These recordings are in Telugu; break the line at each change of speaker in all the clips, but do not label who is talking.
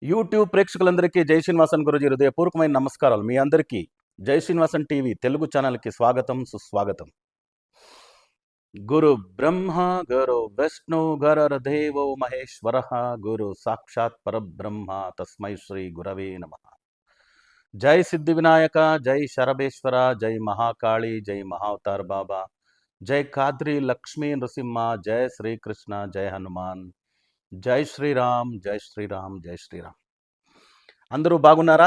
యూట్యూబ్ ప్రేక్షకులందరికీ జై శ్రీనివాసన్ గురుజీ హృదయపూర్వకమైన నమస్కారాలు. మీ అందరికీ జై శ్రీనివాసన్ టీవీ తెలుగు ఛానల్కి స్వాగతం, సుస్వాగతం. గురు బ్రహ్మ గురు విష్ణు గురుర్దేవో మహేశ్వర గురు సాక్షాత్ పరబ్రహ్మ తస్మై శ్రీ గురవే నమ. జై సిద్ధి వినాయక, జై శరభేశ్వర, జై మహాకాళి, జై మహావతార్ బాబా, జై కాద్రి లక్ష్మీ నృసింహ, జై శ్రీకృష్ణ, జై హనుమాన్, జై శ్రీరామ్, జై శ్రీరామ్, జై శ్రీరామ్. అందరూ బాగున్నారా?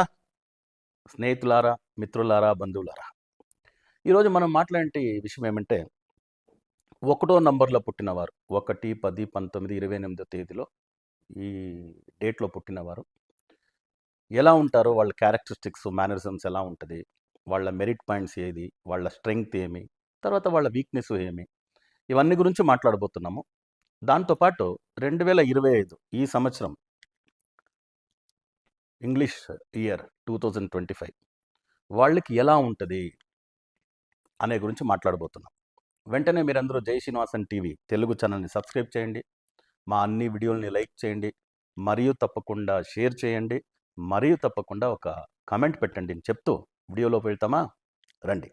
స్నేహితులారా, మిత్రులారా, బంధువులారా, ఈరోజు మనం మాట్లాడే విషయం ఏమంటే, 1వ నంబర్లో పుట్టినవారు 1, 10, 19, 28 తేదీలో ఈ డేట్లో పుట్టినవారు ఎలా ఉంటారో, వాళ్ళ క్యారెక్టరిస్టిక్స్, మేనరిజమ్స్ ఎలా ఉంటుంది, వాళ్ళ మెరిట్ పాయింట్స్ ఏది, వాళ్ళ స్ట్రెంగ్త్ ఏమి, తర్వాత వాళ్ళ వీక్నెస్ ఏమి, ఇవన్నీ గురించి మాట్లాడబోతున్నాము. దాంతోపాటు 2025 ఈ సంవత్సరం ఇంగ్లీష్ ఇయర్ 2025 వాళ్ళకి ఎలా ఉంటుంది అనే గురించి మాట్లాడబోతున్నాం. వెంటనే మీరందరూ జై శ్రీనివాసన్ టీవీ తెలుగు ఛానల్ని సబ్స్క్రైబ్ చేయండి, మా అన్ని వీడియోల్ని లైక్ చేయండి, మరియు తప్పకుండా షేర్ చేయండి, మరియు తప్పకుండా ఒక కామెంట్ పెట్టండి అని చెప్తూ వీడియోలోకి వెళ్తామా? రండి.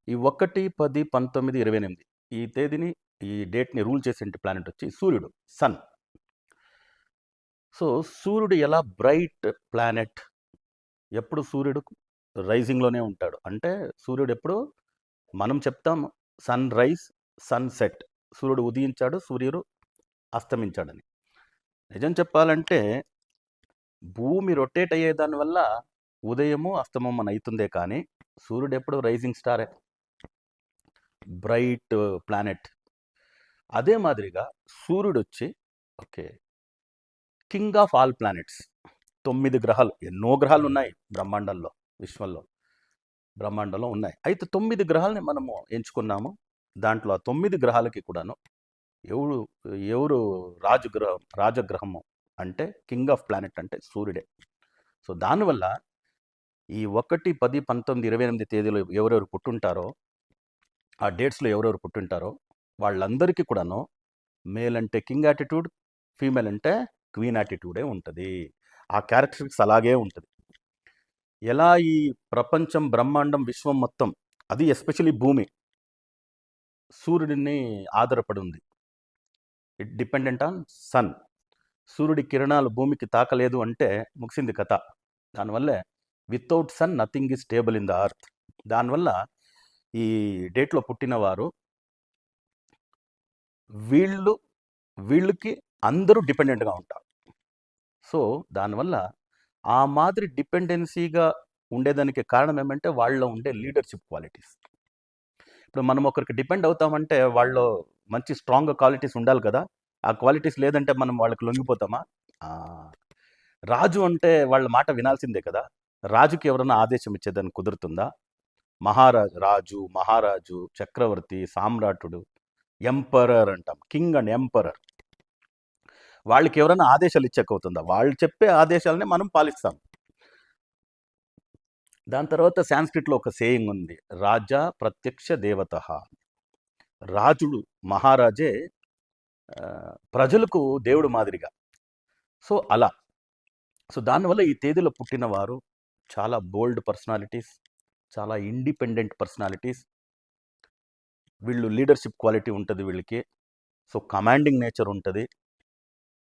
ఈ 1, 10, 19, 28 ఈ తేదీని, ఈ డేట్ని రూల్ చేసే ప్లానెట్ వచ్చి సూర్యుడు, సన్. సో సూర్యుడు ఎలా బ్రైట్ ప్లానెట్, ఎప్పుడు సూర్యుడు రైజింగ్లోనే ఉంటాడు. అంటే సూర్యుడు ఎప్పుడు మనం చెప్తాం సన్ రైజ్, సన్ సెట్, సూర్యుడు ఉదయించాడు, సూర్యుడు అస్తమించాడని. నిజం చెప్పాలంటే భూమి రొటేట్ అయ్యే దానివల్ల ఉదయము అస్తమం అని అవుతుందే కానీ సూర్యుడు ఎప్పుడు రైజింగ్ స్టారే, బ్రైట్ ప్లానెట్. అదే మాదిరిగా సూర్యుడు వచ్చి కింగ్ ఆఫ్ ఆల్ ప్లానెట్స్. 9 గ్రహాలు, ఎన్నో గ్రహాలు ఉన్నాయి బ్రహ్మాండంలో, విశ్వంలో, బ్రహ్మాండంలో ఉన్నాయి. అయితే 9 గ్రహాలని మనము ఎంచుకున్నాము. దాంట్లో ఆ 9 గ్రహాలకి కూడాను ఎవరు రాజగ్రహము అంటే కింగ్ ఆఫ్ ప్లానెట్ అంటే సూర్యుడే. సో దానివల్ల ఈ 1, 10, 19, 28 తేదీలో ఎవరెవరు పుట్టుంటారో, ఆ డేట్స్లో ఎవరెవరు పుట్టుంటారో వాళ్ళందరికీ కూడాను మేల్ అంటే కింగ్ యాటిట్యూడ్, ఫీమేల్ అంటే క్వీన్ యాటిట్యూడే ఉంటుంది. ఆ క్యారెక్టరిస్టిక్స్ అలాగే ఉంటుంది. ఎలా ఈ ప్రపంచం, బ్రహ్మాండం, విశ్వం మొత్తం, అది ఎస్పెషలీ భూమి సూర్యుడిని ఆధారపడి ఉంది. It dependent on sun. సూర్యుడి కిరణాలు భూమికి తాకలేదు అంటే ముగిసింది కథ. దానివల్లే without sun nothing is stable in the earth. దానివల్ల ఈ డేట్లో పుట్టినవారు వీళ్ళకి అందరూ డిపెండెంట్గా ఉంటారు. సో దానివల్ల ఆ మాదిరి డిపెండెన్సీగా ఉండేదానికి కారణం ఏమంటే వాళ్ళలో ఉండే లీడర్షిప్ క్వాలిటీస్. ఇప్పుడు మనం ఒకరికి డిపెండ్ అవుతామంటే వాళ్ళలో మంచి స్ట్రాంగ్ క్వాలిటీస్ ఉండాలి కదా. ఆ క్వాలిటీస్ లేదంటే మనం వాళ్ళకి లొంగిపోతామా? రాజు అంటే వాళ్ళ మాట వినాల్సిందే కదా. రాజుకి ఎవరైనా ఆదేశం ఇచ్చేదాన్ని కుదురుతుందా? రాజు, మహారాజు, చక్రవర్తి, సామ్రాటుడు, ఎంపరర్ అంటాం, కింగ్ అండ్ ఎంపరర్. వాళ్ళకి ఎవరైనా ఆదేశాలు ఇచ్చకపోతుందా? వాళ్ళు చెప్పే ఆదేశాలనే మనం పాలిస్తాం. దాని తర్వాత సాంస్క్రిట్లో ఒక సేయింగ్ ఉంది, రాజా ప్రత్యక్ష దేవత. రాజుడు, మహారాజే ప్రజలకు దేవుడు మాదిరిగా. సో అలా. సో దానివల్ల ఈ తేదీలో పుట్టినవారు చాలా బోల్డ్ పర్సనాలిటీస్, చాలా ఇండిపెండెంట్ పర్సనాలిటీస్. వీళ్ళు లీడర్షిప్ క్వాలిటీ ఉంటుంది వీళ్ళకి. సో కమాండింగ్ నేచర్ ఉంటుంది.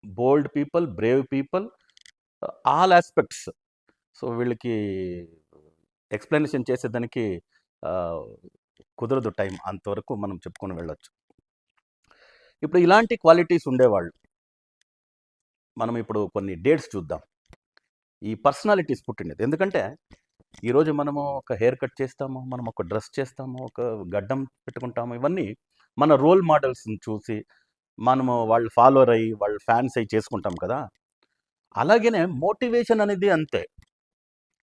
Bold people, brave people, all aspects. So వీళ్ళకి ఎక్స్ప్లెనేషన్ చేసేదానికి కుదరదు టైం, అంతవరకు మనం చెప్పుకొని వెళ్ళొచ్చు. ఇప్పుడు ఇలాంటి క్వాలిటీస్ ఉండేవాళ్ళు మనం ఇప్పుడు కొన్ని డేట్స్ చూద్దాం. ఈ పర్సనాలిటీస్ పుట్టినది ఎందుకంటే ఈరోజు మనము ఒక హెయిర్ కట్ చేస్తాము, మనం ఒక డ్రెస్ చేస్తాము, ఒక గడ్డం పెట్టుకుంటాము. ఇవన్నీ మన రోల్ మోడల్స్ని చూసి మనము వాళ్ళు ఫాలోవర్ అయ్యి, వాళ్ళు ఫ్యాన్స్ అయ్యి చేసుకుంటాం కదా. అలాగనే మోటివేషన్ అనేది అంతే.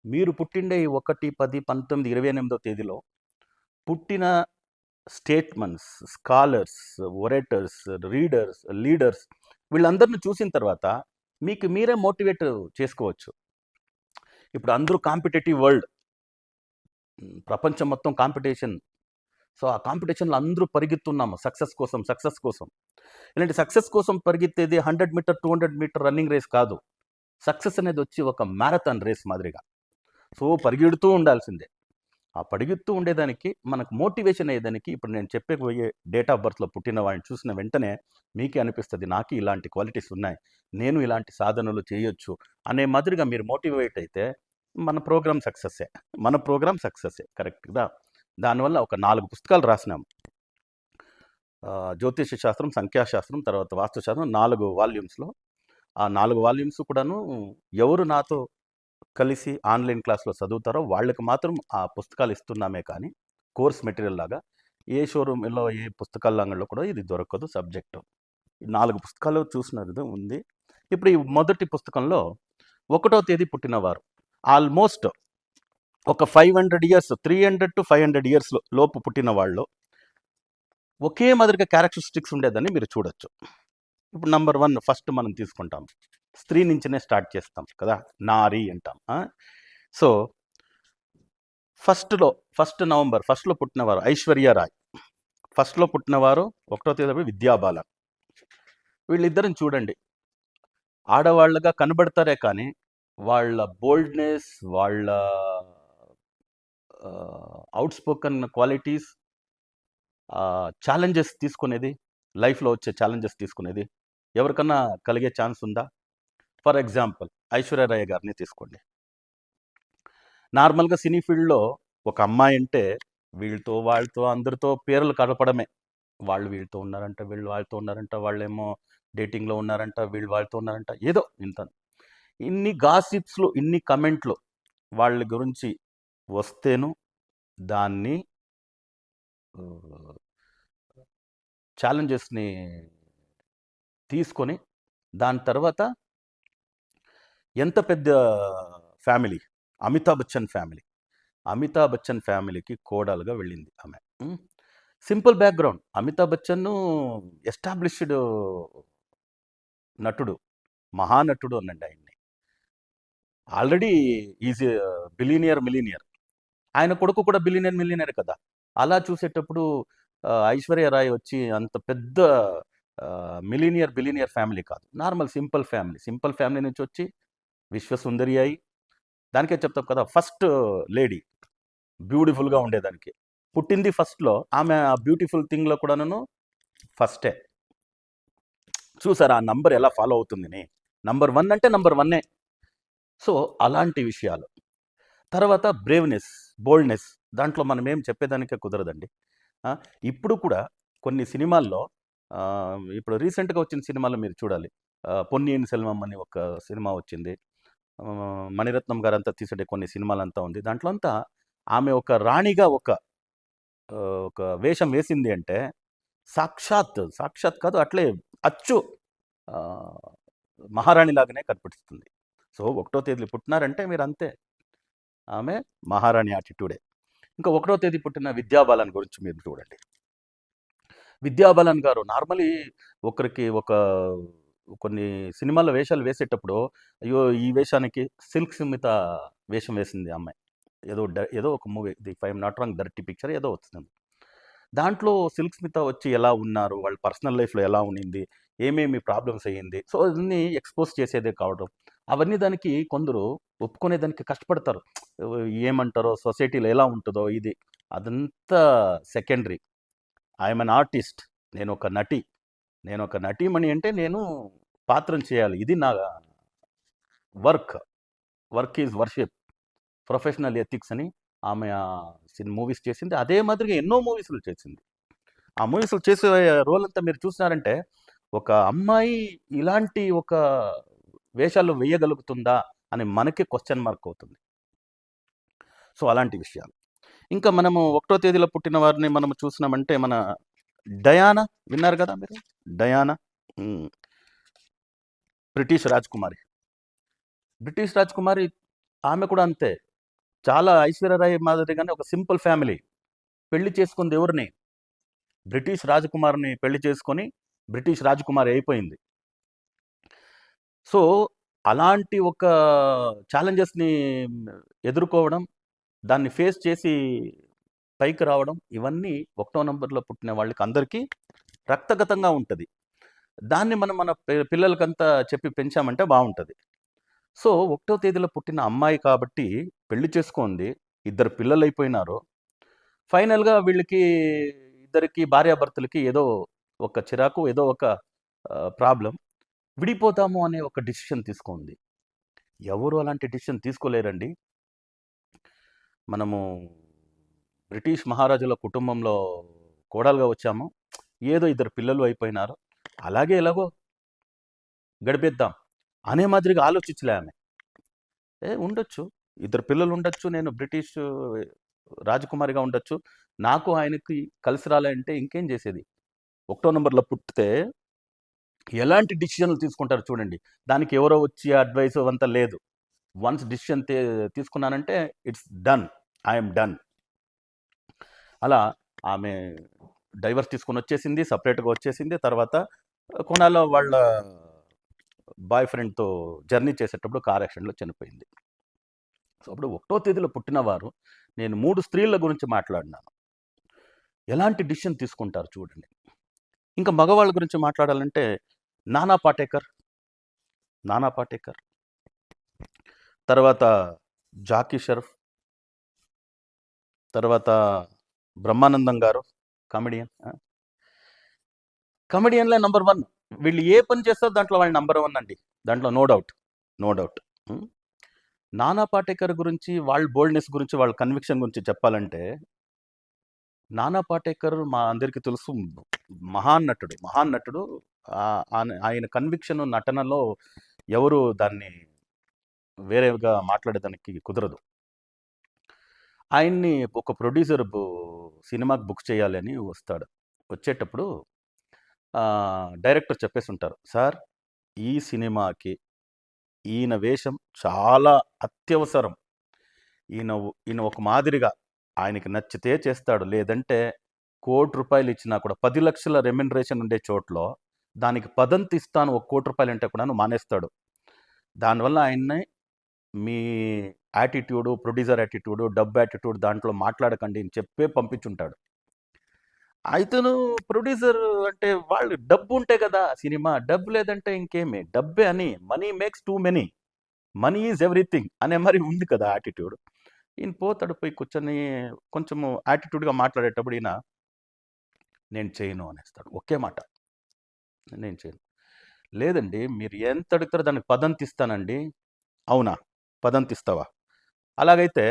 మీరు పుట్టిండే 1, 10, 19, 28 తేదీలో పుట్టిన statements, scholars, orators, readers, leaders, వీళ్ళందరిని చూసిన తర్వాత మీకు మీరే మోటివేట్ చేసుకోవచ్చు. ఇప్పుడు అందరూ కాంపిటేటివ్ వరల్డ్, ప్రపంచం మొత్తం కాంపిటీషన్. సో ఆ కాంపిటీషన్లో అందరూ పరిగెత్తున్నాము సక్సెస్ కోసం. ఇలాంటి సక్సెస్ కోసం పరిగెత్తేది 100 మీటర్, 200 మీటర్ రన్నింగ్ రేస్ కాదు. సక్సెస్ అనేది వచ్చి ఒక మ్యారథాన్ రేస్ మాదిరిగా. సో పరిగెడుతూ ఉండాల్సిందే. ఆ పరిగెడుతూ ఉండేదానికి మనకు మోటివేషన్ అయ్యేదానికి ఇప్పుడు నేను చెప్పబోయే డేట్ ఆఫ్ బర్త్లో పుట్టిన వాడిని చూసిన వెంటనే మీకే అనిపిస్తుంది, నాకు ఇలాంటి క్వాలిటీస్ ఉన్నాయి, నేను ఇలాంటి సాధనలు చేయొచ్చు అనే మాదిరిగా మీరు మోటివేట్ అయితే మన ప్రోగ్రామ్ సక్సెస్సే కరెక్ట్గా. దానివల్ల ఒక 4 పుస్తకాలు రాసినాము. జ్యోతిష శాస్త్రం, సంఖ్యాశాస్త్రం, తర్వాత వాస్తుశాస్త్రం 4 వాల్యూమ్స్లో. ఆ 4 వాల్యూమ్స్ కూడాను ఎవరు నాతో కలిసి ఆన్లైన్ క్లాస్లో చదువుతారో వాళ్ళకి మాత్రం ఆ పుస్తకాలు ఇస్తున్నామే కానీ కోర్స్ మెటీరియల్ లాగా ఏ షోరూంలో ఏ పుస్తకాల అంగడిలో కూడా ఇది దొరకదు సబ్జెక్టు. 4 పుస్తకాలు చూసినది ఉంది. ఇప్పుడు ఈ మొదటి పుస్తకంలో 1వ తేదీ పుట్టినవారు ఆల్మోస్ట్ ఒక 500 ఇయర్స్, 300 to 500 ఇయర్స్ లోపు పుట్టిన వాళ్ళు ఒకే మాదిరిగా క్యారెక్టరిస్టిక్స్ ఉండేదని మీరు చూడొచ్చు. ఇప్పుడు నంబర్ 1 ఫస్ట్ మనం తీసుకుంటాం, స్త్రీ నుంచినే స్టార్ట్ చేస్తాం కదా, నారి అంటాం. సో ఫస్ట్ నవంబర్ ఫస్ట్లో పుట్టినవారు ఐశ్వర్యరాయ్. ఫస్ట్లో పుట్టినవారు 1వ తేదీ విద్యాబాలన్. వీళ్ళిద్దరిని చూడండి, ఆడవాళ్ళగా కనబడతారే కానీ వాళ్ళ బోల్డ్నెస్, వాళ్ళ అవుట్ స్పోకన్ క్వాలిటీస్, ఛాలెంజెస్ తీసుకునేది, లైఫ్లో వచ్చే ఛాలెంజెస్ తీసుకునేది ఎవరికన్నా కలిగే ఛాన్స్ ఉందా? ఫర్ ఎగ్జాంపుల్ ఐశ్వర్యరాయ్ గారిని తీసుకోండి. నార్మల్గా సినీ ఫీల్డ్లో ఒక అమ్మాయి అంటే వీళ్ళతో వాళ్ళతో అందరితో పేర్లు కలపడమే. వాళ్ళు వీళ్ళతో ఉన్నారంట, వీళ్ళు వాళ్ళతో ఉన్నారంట, వాళ్ళేమో డేటింగ్లో ఉన్నారంట, వీళ్ళు వాళ్ళతో ఉన్నారంట, ఏదో ఇంత ఇన్ని గాసిప్స్లు, ఇన్ని కమెంట్లు వాళ్ళ గురించి వస్తేను దాన్ని ఛాలెంజెస్ని తీసుకొని దాని తర్వాత ఎంత పెద్ద ఫ్యామిలీ, అమితాబ్ బచ్చన్ ఫ్యామిలీకి కోడలుగా వెళ్ళింది ఆమె. Simple background. Amitabh Bachchan established నటుడు, మహానటుడు అనండి ఆయన్ని. Already is millionaire. ఆయన కొడుకు కూడా మిలీనియర్ కదా. అలా చూసేటప్పుడు ఐశ్వర్యరాయ్ వచ్చి అంత పెద్ద బిలీనియర్ ఫ్యామిలీ కాదు, నార్మల్ సింపుల్ ఫ్యామిలీ నుంచి వచ్చి విశ్వసుందరి అయి, దానికే చెప్తాం కదా ఫస్ట్ లేడీ, బ్యూటిఫుల్గా ఉండేదానికి పుట్టింది ఫస్ట్లో. ఆమె ఆ బ్యూటిఫుల్ థింగ్లో కూడాను ఫస్టే. చూసారా ఆ నంబర్ ఎలా ఫాలో అవుతుంది? నంబర్ 1 అంటే నంబర్ 1. సో అలాంటి విషయాలు. తర్వాత బ్రేవ్నెస్, బోల్డ్నెస్, దాంట్లో మనం ఏం చెప్పేదానికే కుదరదండి. ఇప్పుడు కూడా కొన్ని సినిమాల్లో, ఇప్పుడు రీసెంట్గా వచ్చిన సినిమాలో మీరు చూడాలి, పొన్నియిన్ సెల్వం అని ఒక సినిమా వచ్చింది, మణిరత్నం గారంతా తీసే కొన్ని సినిమాలంతా ఉంది. దాంట్లో అంతా ఆమె ఒక రాణిగా ఒక వేషం వేసింది అంటే సాక్షాత్ కాదు, అట్లే అచ్చు మహారాణిలాగానే కనిపిస్తుంది. సో 1వ తేదీ పుట్టినారంటే మీరు అంతే, ఆమె మహారాణి యాటిట్యూడే. ఇంకా 1వ తేదీ పుట్టిన విద్యాబాలన్ గురించి మీరు చూడండి. విద్యాబాలన్ గారు నార్మలీ ఒకరికి కొన్ని సినిమాల్లో వేషాలు వేసేటప్పుడు, అయ్యో ఈ వేషానికి సిల్క్ స్మిత వేషం వేసింది అమ్మాయి, ఏదో ఒక movie, if I'm not wrong, dirty picture ఏదో వస్తుంది. దాంట్లో సిల్క్ స్మిత వచ్చి ఎలా ఉన్నారు, వాళ్ళ పర్సనల్ లైఫ్లో ఎలా ఉండింది, ఏమేమి ప్రాబ్లమ్స్ అయ్యింది, సో అన్నీ ఎక్స్పోజ్ చేసేదే కావడం, అవన్నీ దానికి కొందరు ఒప్పుకునేదానికి కష్టపడతారు. ఏమంటారో, సొసైటీలో ఎలా ఉంటుందో ఇది, అదంతా సెకండరీ. ఐఎమ్ అన్ ఆర్టిస్ట్, నేను ఒక నటీమణి అంటే నేను పాత్రం చేయాలి, ఇది నా work is worship, professional ethics అని ఆమె మూవీస్ చేసింది. అదే మాదిరిగా ఎన్నో మూవీస్లు చేసింది. ఆ మూవీస్లు చేసే రోల్ అంతా మీరు చూసినారంటే ఒక అమ్మాయి ఇలాంటి ఒక వేషాలు వేయగలుగుతుందా అని మనకే క్వశ్చన్ మార్క్ అవుతుంది. సో అలాంటి విషయాలు. ఇంకా మనము 1వ తేదీలో పుట్టిన వారిని మనం చూసినామంటే మన డయానా, విన్నారు కదా మీరు? డయానా బ్రిటిష్ రాజకుమారి. ఆమె కూడా అంతే, చాలా ఐశ్వర్యరాయ్ మాదిరిగానే ఒక సింపుల్ ఫ్యామిలీ. పెళ్లి చేసుకుంది ఎవరిని? బ్రిటిష్ రాజకుమారిని పెళ్లి చేసుకొని బ్రిటిష్ రాజకుమారి అయిపోయింది. సో అలాంటి ఒక ఛాలెంజెస్ని ఎదుర్కోవడం, దాన్ని ఫేస్ చేసి పైకి రావడం, ఇవన్నీ 1వ నంబర్లో పుట్టిన వాళ్ళకి అందరికీ రక్తగతంగా ఉంటుంది. దాన్ని మనం మన పిల్లలకంతా చెప్పి పెంచామంటే బాగుంటుంది. సో ఒకటో తేదీలో పుట్టిన అమ్మాయి కాబట్టి పెళ్లి చేసుకుంది, ఇద్దరు పిల్లలు అయిపోయినారు. ఫైనల్గా వీళ్ళకి ఇద్దరికి భార్యాభర్తలకి ఏదో ఒక చిరాకు, ఏదో ఒక ప్రాబ్లం, విడిపోతాము అనే ఒక డిసిషన్ తీసుకుంది. ఎవరు అలాంటి డిసిషన్ తీసుకోలేరండి. మనము బ్రిటిష్ మహారాజుల కుటుంబంలో కోడలుగా వచ్చాము, ఏదో ఇద్దరు పిల్లలు అయిపోయినారు, అలాగే ఎలాగో గడిపేద్దాం అనే మాదిరిగా ఆలోచించలే ఆమె. ఉండొచ్చు, ఇద్దరు పిల్లలు ఉండొచ్చు, నేను బ్రిటిష్ రాజకుమారిగా ఉండొచ్చు, నాకు ఆయనకి కలిసి రాలంటే ఇంకేం చేసేది. 1వ నంబర్లో పుట్టితే ఎలాంటి డిసిషన్లు తీసుకుంటారు చూడండి. దానికి ఎవరో వచ్చి అడ్వైస్ అంతా లేదు. వన్స్ డిసిషన్ తీసుకున్నానంటే ఇట్స్ డన్, ఐఎమ్ డన్. అలా ఆమె డైవర్స్ తీసుకొని వచ్చేసింది, సపరేట్గా వచ్చేసింది. తర్వాత కొన్నాళ్ళు వాళ్ళ బాయ్ ఫ్రెండ్తో జర్నీ చేసేటప్పుడు కార్ యాక్సిడెంట్లో చనిపోయింది. సో అప్పుడు 1వ తేదీలో పుట్టినవారు, నేను 3 స్త్రీల గురించి మాట్లాడినాను. ఎలాంటి డిసిషన్ తీసుకుంటారు చూడండి. ఇంకా మగవాళ్ళ గురించి మాట్లాడాలంటే నానా పాటేకర్, తర్వాత జాకీ షరఫ్, తర్వాత బ్రహ్మానందం గారు, కమెడియన్లే నంబర్ 1. వీళ్ళు ఏ పని చేస్తారో దాంట్లో వాళ్ళు నంబర్ 1 అండి, దాంట్లో నో డౌట్. నానా పాటేకర్ గురించి, వాళ్ళ బోల్డ్నెస్ గురించి, వాళ్ళ కన్విక్షన్ గురించి చెప్పాలంటే, నానా పాటేకర్ మా అందరికీ తెలుసు, మహాన్ నటుడు. ఆయన కన్విక్షన్, నటనలో ఎవరు దాన్ని వేరేగా మాట్లాడేదానికి కుదరదు. ఆయన్ని ఒక ప్రొడ్యూసర్ సినిమాకి బుక్ చేయాలని వస్తాడు. వచ్చేటప్పుడు డైరెక్టర్ చెప్పేసి ఉంటారు, సార్ ఈ సినిమాకి ఈయన వేషం చాలా అత్యవసరం, ఈయన ఒక మాదిరిగా ఆయనకి నచ్చితే చేస్తాడు, లేదంటే ₹1,00,00,000 ఇచ్చినా కూడా 10 లక్షల రెమ్యునరేషన్ ఉండే చోట్లో దానికి పదంతి ఇస్తాను ₹1,00,00,000 అంటే కూడా మానేస్తాడు. దానివల్ల ఆయన్ని మీ యాటిట్యూడు, ప్రొడ్యూసర్ యాటిట్యూడు, డబ్బు యాటిట్యూడ్ దాంట్లో మాట్లాడకండి అని చెప్పే పంపించుంటాడు. అయితేను ప్రొడ్యూసర్ అంటే వాళ్ళు డబ్బు ఉంటే కదా సినిమా, డబ్బు లేదంటే ఇంకేమి, డబ్బే అని, money makes too many, money is everything అనే మరి ఉంది కదా యాటిట్యూడ్. ఈయన పోతాడు, పోయి కూర్చొని కొంచెము యాటిట్యూడ్గా మాట్లాడేటప్పుడు ఈయన నేను చేయను అనేస్తాడు. ఒకే మాట, నేను చేయను. లేదండి మీరు ఎంత అడుగుతారో దానికి పదంతి ఇస్తానండి. అవునా, పదంతి ఇస్తావా? అలాగైతే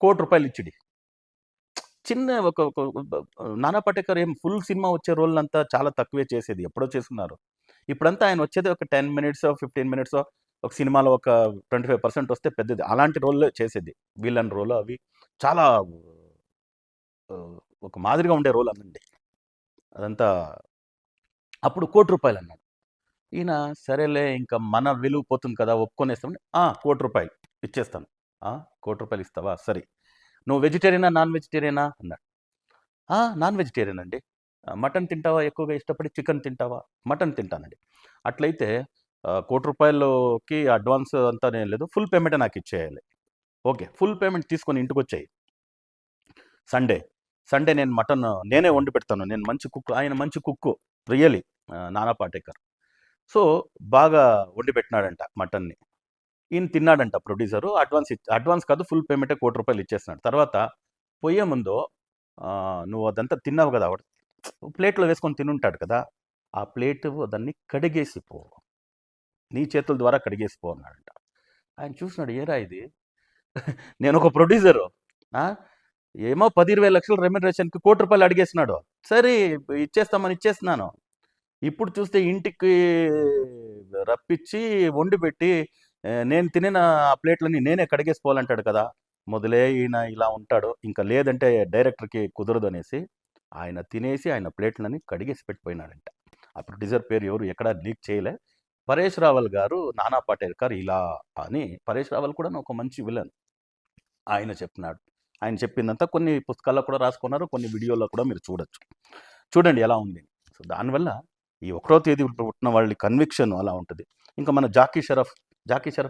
₹1,00,00,000 ఇచ్చిడి. చిన్న ఒక నానా పాటేకర్ ఏం ఫుల్ సినిమా వచ్చే రోల్ అంతా చాలా తక్కువే చేసేది, ఎప్పుడో చేస్తున్నారు. ఇప్పుడంతా ఆయన వచ్చేది ఒక 10 మినిట్సో 15 మినిట్సో, ఒక సినిమాలో ఒక 25% వస్తే పెద్దది, అలాంటి రోల్లో చేసేది. విలన్ రోల్ అవి చాలా ఒక మాదిరిగా ఉండే రోల్ అనండి అదంతా. అప్పుడు ₹1,00,00,000 అన్నాడు. ఈయన సరేలే ఇంకా మన విలువ పోతుంది కదా, ఒప్పుకొనేస్తామని ₹1,00,00,000 ఇచ్చేస్తాను. ₹1,00,00,000 ఇస్తావా, సరే. నువ్వు వెజిటేరియనా నాన్ వెజిటేరియనా అన్నాడు. నాన్ వెజిటేరియన్ అండి. మటన్ తింటావా ఎక్కువగా ఇష్టపడి, చికెన్ తింటావా? మటన్ తింటానండి. అట్లయితే ₹1,00,00,000కి అడ్వాన్స్ అంతా నేను లేదు, ఫుల్ పేమెంటే నాకు ఇచ్చేయాలి. ఓకే, ఫుల్ పేమెంట్ తీసుకొని ఇంటికి వచ్చాయి. సండే నేను మటన్ నేనే వండి పెడతాను, నేను మంచి కుక్. ఆయన మంచి కుక్కు రియలీ, నానా పాటేకర్. సో బాగా వండి పెట్టినాడంట మటన్ని. ఈయన తిన్నాడంట ప్రొడ్యూసరు. అడ్వాన్స్ కాదు, ఫుల్ పేమెంటే ₹1,00,00,000 ఇచ్చేస్తున్నాడు. తర్వాత పోయే ముందు నువ్వు అదంతా తిన్నావు కదా, ప్లేట్లో వేసుకొని తినుంటాడు కదా, ఆ ప్లేటు దాన్ని కడిగేసిపో, నీ చేతుల ద్వారా కడిగేసిపో అన్నాడంట. ఆయన చూసినాడు, ఏరా ఇది, నేను ఒక ప్రొడ్యూసరు, ఏమో 10-20 లక్షల రెమ్యునరేషన్కి ₹1,00,00,000 అడిగేసినాడు. సరే ఇచ్చేస్తున్నాను. ఇప్పుడు చూస్తే ఇంటికి రప్పించి వండి పెట్టి నేను తినిన ఆ ప్లేట్లని నేనే కడిగేసిపోవాలంటాడు కదా. మొదలే ఈయన ఇలా ఉంటాడు, ఇంకా లేదంటే డైరెక్టర్కి కుదరదు అనేసి ఆయన తినేసి ఆయన ప్లేట్లని కడిగేసి పెట్టిపోయినాడంట. ఆ ప్రొడ్యూసర్ పేరు ఎవరు ఎక్కడ లీక్ చేయలే. పరేష్ రావల్ గారు నానా పాటేకర్ ఇలా అని. పరేష్ రావల్ కూడా ఒక మంచి విలన్. ఆయన చెప్పినాడు. ఆయన చెప్పిందంతా కొన్ని పుస్తకాల్లో కూడా రాసుకున్నారు, కొన్ని వీడియోల్లో కూడా మీరు చూడండి ఎలా ఉంది. సో దానివల్ల ఈ 1వ తేదీ పుట్టిన వాళ్ళ కన్విక్షన్ అలా ఉంటుంది. ఇంకా మన జాకీ షరఫ్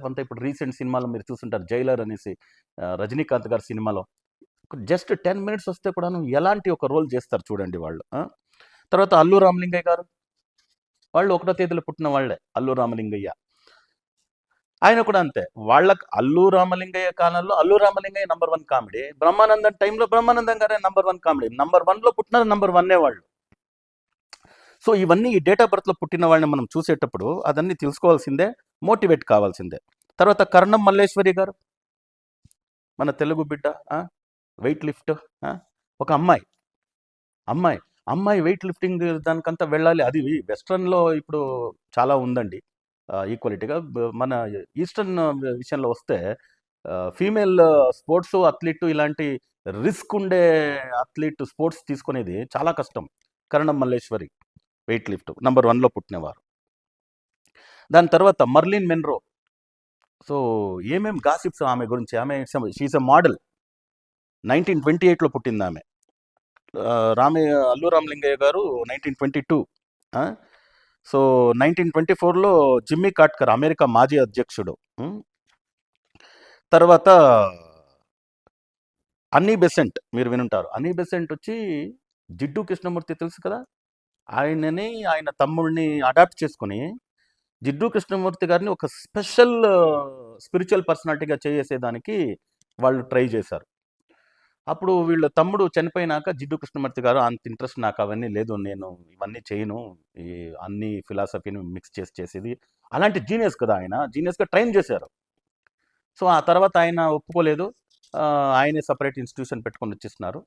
అంతా ఇప్పుడు రీసెంట్ సినిమాలో మీరు చూస్తుంటారు, జైలర్ అనేసి, రజనీకాంత్ గారి సినిమాలో జస్ట్ 10 మినిట్స్ వస్తే కూడాను ఎలాంటి ఒక రోల్ చేస్తారు చూడండి వాళ్ళు. తర్వాత అల్లు రామలింగయ్య గారు, వాళ్ళు 1వ తేదీలో పుట్టిన వాళ్ళే. అల్లు రామలింగయ్య ఆయన కూడా అంతే. వాళ్ళకి అల్లు రామలింగయ్య కాలంలో అల్లు రామలింగయ్య నంబర్ 1 కామెడీ. బ్రహ్మానందం టైంలో బ్రహ్మానందం గారే నంబర్ 1 కామెడీ. నంబర్ 1లో పుట్టిన నంబర్ 1 వాళ్ళు. సో ఇవన్నీ ఈ డేట్ ఆఫ్ బర్త్లో పుట్టిన వాళ్ళని మనం చూసేటప్పుడు అదన్నీ తెలుసుకోవాల్సిందే, మోటివేట్ కావాల్సిందే. తర్వాత కర్ణం మల్లేశ్వరి గారు, మన తెలుగు బిడ్డ, వెయిట్ లిఫ్ట్, ఒక అమ్మాయి వెయిట్ లిఫ్టింగ్ దానికంతా వెళ్ళాలి. అది వెస్ట్రన్లో ఇప్పుడు చాలా ఉందండి ఈక్వాలిటీగా. మన ఈస్టర్న్ విషయంలో వస్తే ఫీమేల్ స్పోర్ట్స్ అథ్లీట్, ఇలాంటి రిస్క్ ఉండే అథ్లీట్ స్పోర్ట్స్ తీసుకునేది చాలా కష్టం. కరణం మల్లేశ్వరి వెయిట్ లిఫ్ట్ నంబర్ 1లో పుట్టినవారు. దాని తర్వాత మర్లిన్ మెన్రో. సో ఏమేం గాసిప్స్ ఆమె గురించి. ఆమె షీఈస్ ఎ మోడల్. 1928లో పుట్టింది ఆమె. అల్లు రామలింగయ్య గారు 1922. సో 1924లో జిమ్మీ కార్టర్, అమెరికా మాజీ అధ్యక్షుడు. తర్వాత అన్నీ బెసెంట్, మీరు వినుంటారు. అన్నీ బెసెంట్ వచ్చి జిడ్డు కృష్ణమూర్తి తెలుసు కదా, ఆయనని ఆయన తమ్ముడిని అడాప్ట్ చేసుకుని జిడ్డు కృష్ణమూర్తి గారిని ఒక స్పెషల్ స్పిరిచువల్ పర్సనాలిటీగా చేసేదానికి వాళ్ళు ట్రై చేశారు. అప్పుడు వీళ్ళ తమ్ముడు చనిపోయినాక జిడ్డు కృష్ణమూర్తి గారు, అంత ఇంట్రెస్ట్ నాకు అవన్నీ లేదు, నేను ఇవన్నీ చేయను, ఈ అన్ని ఫిలాసఫీని మిక్స్ చేసేది. అలాంటి జీనియస్ కదా ఆయన, జీనియస్గా ట్రైన్ చేశారు. సో ఆ తర్వాత ఆయన ఒప్పుకోలేదు, ఆయనే సపరేట్ ఇన్స్టిట్యూషన్ పెట్టుకొని వచ్చేస్తున్నారు.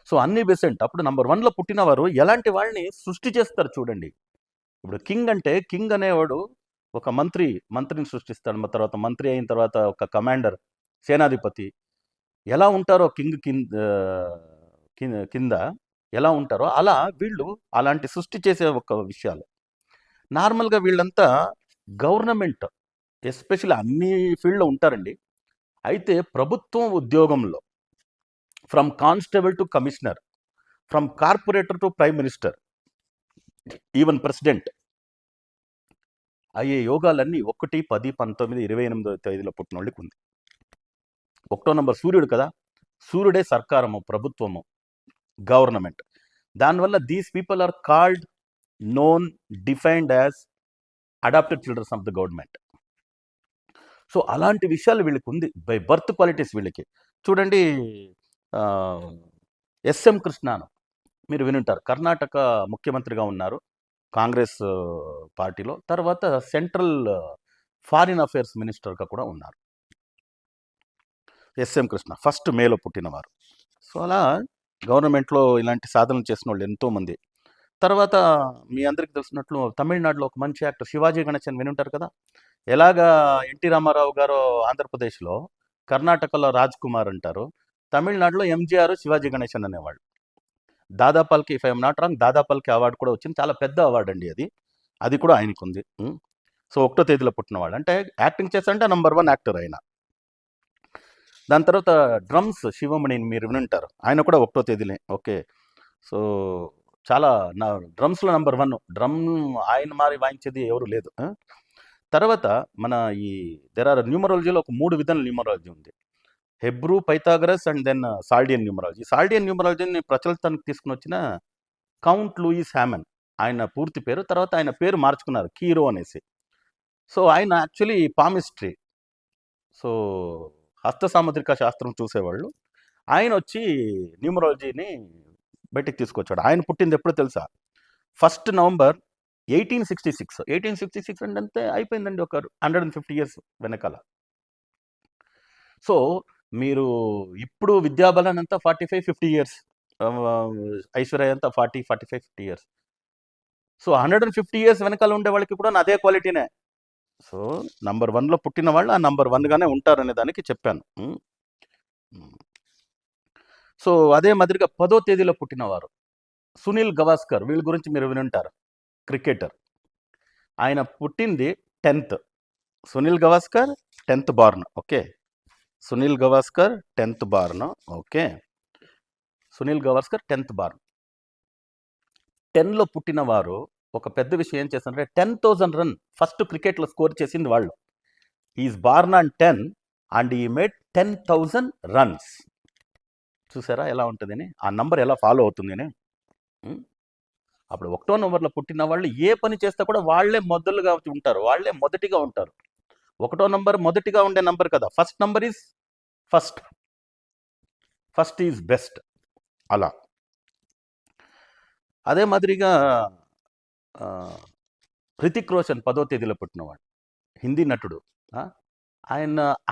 సో అన్నీ బెసెంట్ అప్పుడు నంబర్ 1లో పుట్టినవారు ఎలాంటి వాళ్ళని సృష్టి చేస్తారు చూడండి. ఇప్పుడు కింగ్ అంటే, కింగ్ అనేవాడు ఒక మంత్రిని సృష్టిస్తాడు. తర్వాత మంత్రి అయిన తర్వాత ఒక కమాండర్, సేనాధిపతి ఎలా ఉంటారో కింగ్ కింద ఎలా ఉంటారో అలా వీళ్ళు అలాంటి సృష్టి చేసే ఒక విషయాలు. నార్మల్గా వీళ్ళంతా గవర్నమెంట్, ఎస్పెషల్లీ అన్ని ఫీల్డ్లో ఉంటారండి. అయితే ప్రభుత్వం ఉద్యోగంలో, from constable to commissioner, from corporator to prime minister, even president అయ్యే యోగాలన్నీ 1, 10, 19, 28వ తేదీలో పుట్టిన వాళ్ళకి ఉంది. 1వ నంబర్ సూర్యుడు కదా, సూర్యుడే సర్కారము, ప్రభుత్వము, గవర్నమెంట్. దానివల్ల these people are called, known, defined as adopted childrens of the government. So అలాంటి విషయాలు వీళ్ళకి ఉంది, బై బర్త్ క్వాలిటీస్ వీళ్ళకి. చూడండి, ఎస్ఎం కృష్ణాను మీరు వినుంటారు. కర్ణాటక ముఖ్యమంత్రిగా ఉన్నారు కాంగ్రెస్ పార్టీలో. తర్వాత సెంట్రల్ ఫారిన్ అఫేర్స్ మినిస్టర్గా కూడా ఉన్నారు ఎస్ఎం కృష్ణ, ఫస్ట్ మేలో పుట్టినవారు. సో అలా గవర్నమెంట్లో ఇలాంటి సాధనలు చేసిన వాళ్ళు ఎంతోమంది. తర్వాత మీ అందరికీ తెలిసినట్లు తమిళనాడులో ఒక మంచి యాక్టర్ శివాజీ గణేశన్ వినుంటారు కదా. ఎలాగా ఎన్టీ రామారావు గారు ఆంధ్రప్రదేశ్లో, కర్ణాటకలో రాజ్ కుమార్ అంటారు, తమిళనాడులో ఎంజీఆర్, శివాజీ గణేశన్ అనేవాళ్ళు. దాదాపాల్కి, ఇఫ్ ఐఎమ్ నాట్ రాంగ్, దాదాపాల్కి అవార్డు కూడా వచ్చింది. చాలా పెద్ద అవార్డు అండి అది కూడా ఆయనకు ఉంది. సో 1వ తేదీలో పుట్టినవాడు అంటే యాక్టింగ్ చేస్తారంటే నంబర్ 1 యాక్టర్ ఆయన. దాని తర్వాత డ్రమ్స్ శివమణిని మీరు వినుంటారు, ఆయన కూడా 1వ తేదీనే. ఓకే, సో చాలా డ్రమ్స్లో నంబర్ 1. డ్రమ్ ఆయన మారి వాయించేది ఎవరు లేదు. తర్వాత మన దెర్ ఆర్ న్యూమరాలజీలో ఒక 3 విధాల న్యూమరాలజీ ఉంది. Hebrew, Pythagoras and then Chaldean numerology. Chaldean న్యూమరాలజీని ప్రచలితానికి తీసుకుని వచ్చిన కౌంట్ లూయిస్ హ్యామన్, ఆయన పూర్తి పేరు. తర్వాత ఆయన పేరు మార్చుకున్నారు కీరో అనేసి. సో ఆయన యాక్చువల్లీ పామిస్ట్రీ, సో హస్త సాముద్రిక శాస్త్రం చూసేవాళ్ళు. ఆయన వచ్చి న్యూమరాలజీని బయటికి తీసుకొచ్చాడు. ఆయన పుట్టింది ఎప్పుడో తెలుసా? 1 నవంబర్ 1866. 1866 అంటే అయిపోయిందండి, ఒక 150 years వెనకాల. సో మీరు ఇప్పుడు విద్యాబలాన్ని అంతా 45-50 years, ఐశ్వర్య అంతా 40-45-50 years. సో 150 years వెనకాల ఉండే వాళ్ళకి కూడా అదే క్వాలిటీనే. సో నంబర్ 1లో పుట్టిన వాళ్ళు ఆ నంబర్ 1గానే ఉంటారనే దానికి చెప్పాను. సో అదే మాదిరిగా 10వ తేదీలో పుట్టినవారు సునీల్ గవాస్కర్, వీళ్ళ గురించి మీరు వినుంటారు, క్రికెటర్. ఆయన పుట్టింది 10th. Sunil Gavaskar 10th born. Okay, Sunil Gavaskar 10th born. Okay, Sunil Gavaskar 10th born. 10లో పుట్టిన వారు ఒక పెద్ద విషయం ఏం చేస్తారంటే 10,000 రన్ ఫస్ట్ క్రికెట్లో స్కోర్ చేసింది వాళ్ళు. ఈజ్ బార్న్ ఆన్ 10 అండ్ ఈ మేడ్ 10,000 రన్స్. చూసారా ఎలా ఉంటుందని, ఆ నంబర్ ఎలా ఫాలో అవుతుందని. అప్పుడు 1వ నంబర్లో పుట్టిన వాళ్ళు ఏ పని చేస్తే కూడా వాళ్ళే మొదలుగా ఉంటారు, వాళ్ళే మొదటిగా ఉంటారు. ఒకటో నంబర్ మొదటిగా ఉండే నంబర్ కదా, first number is first is best. అలా అదే మాదిరిగా హృతిక్ రోషన్ 10వ తేదీలో పుట్టినవాడు, హిందీ నటుడు.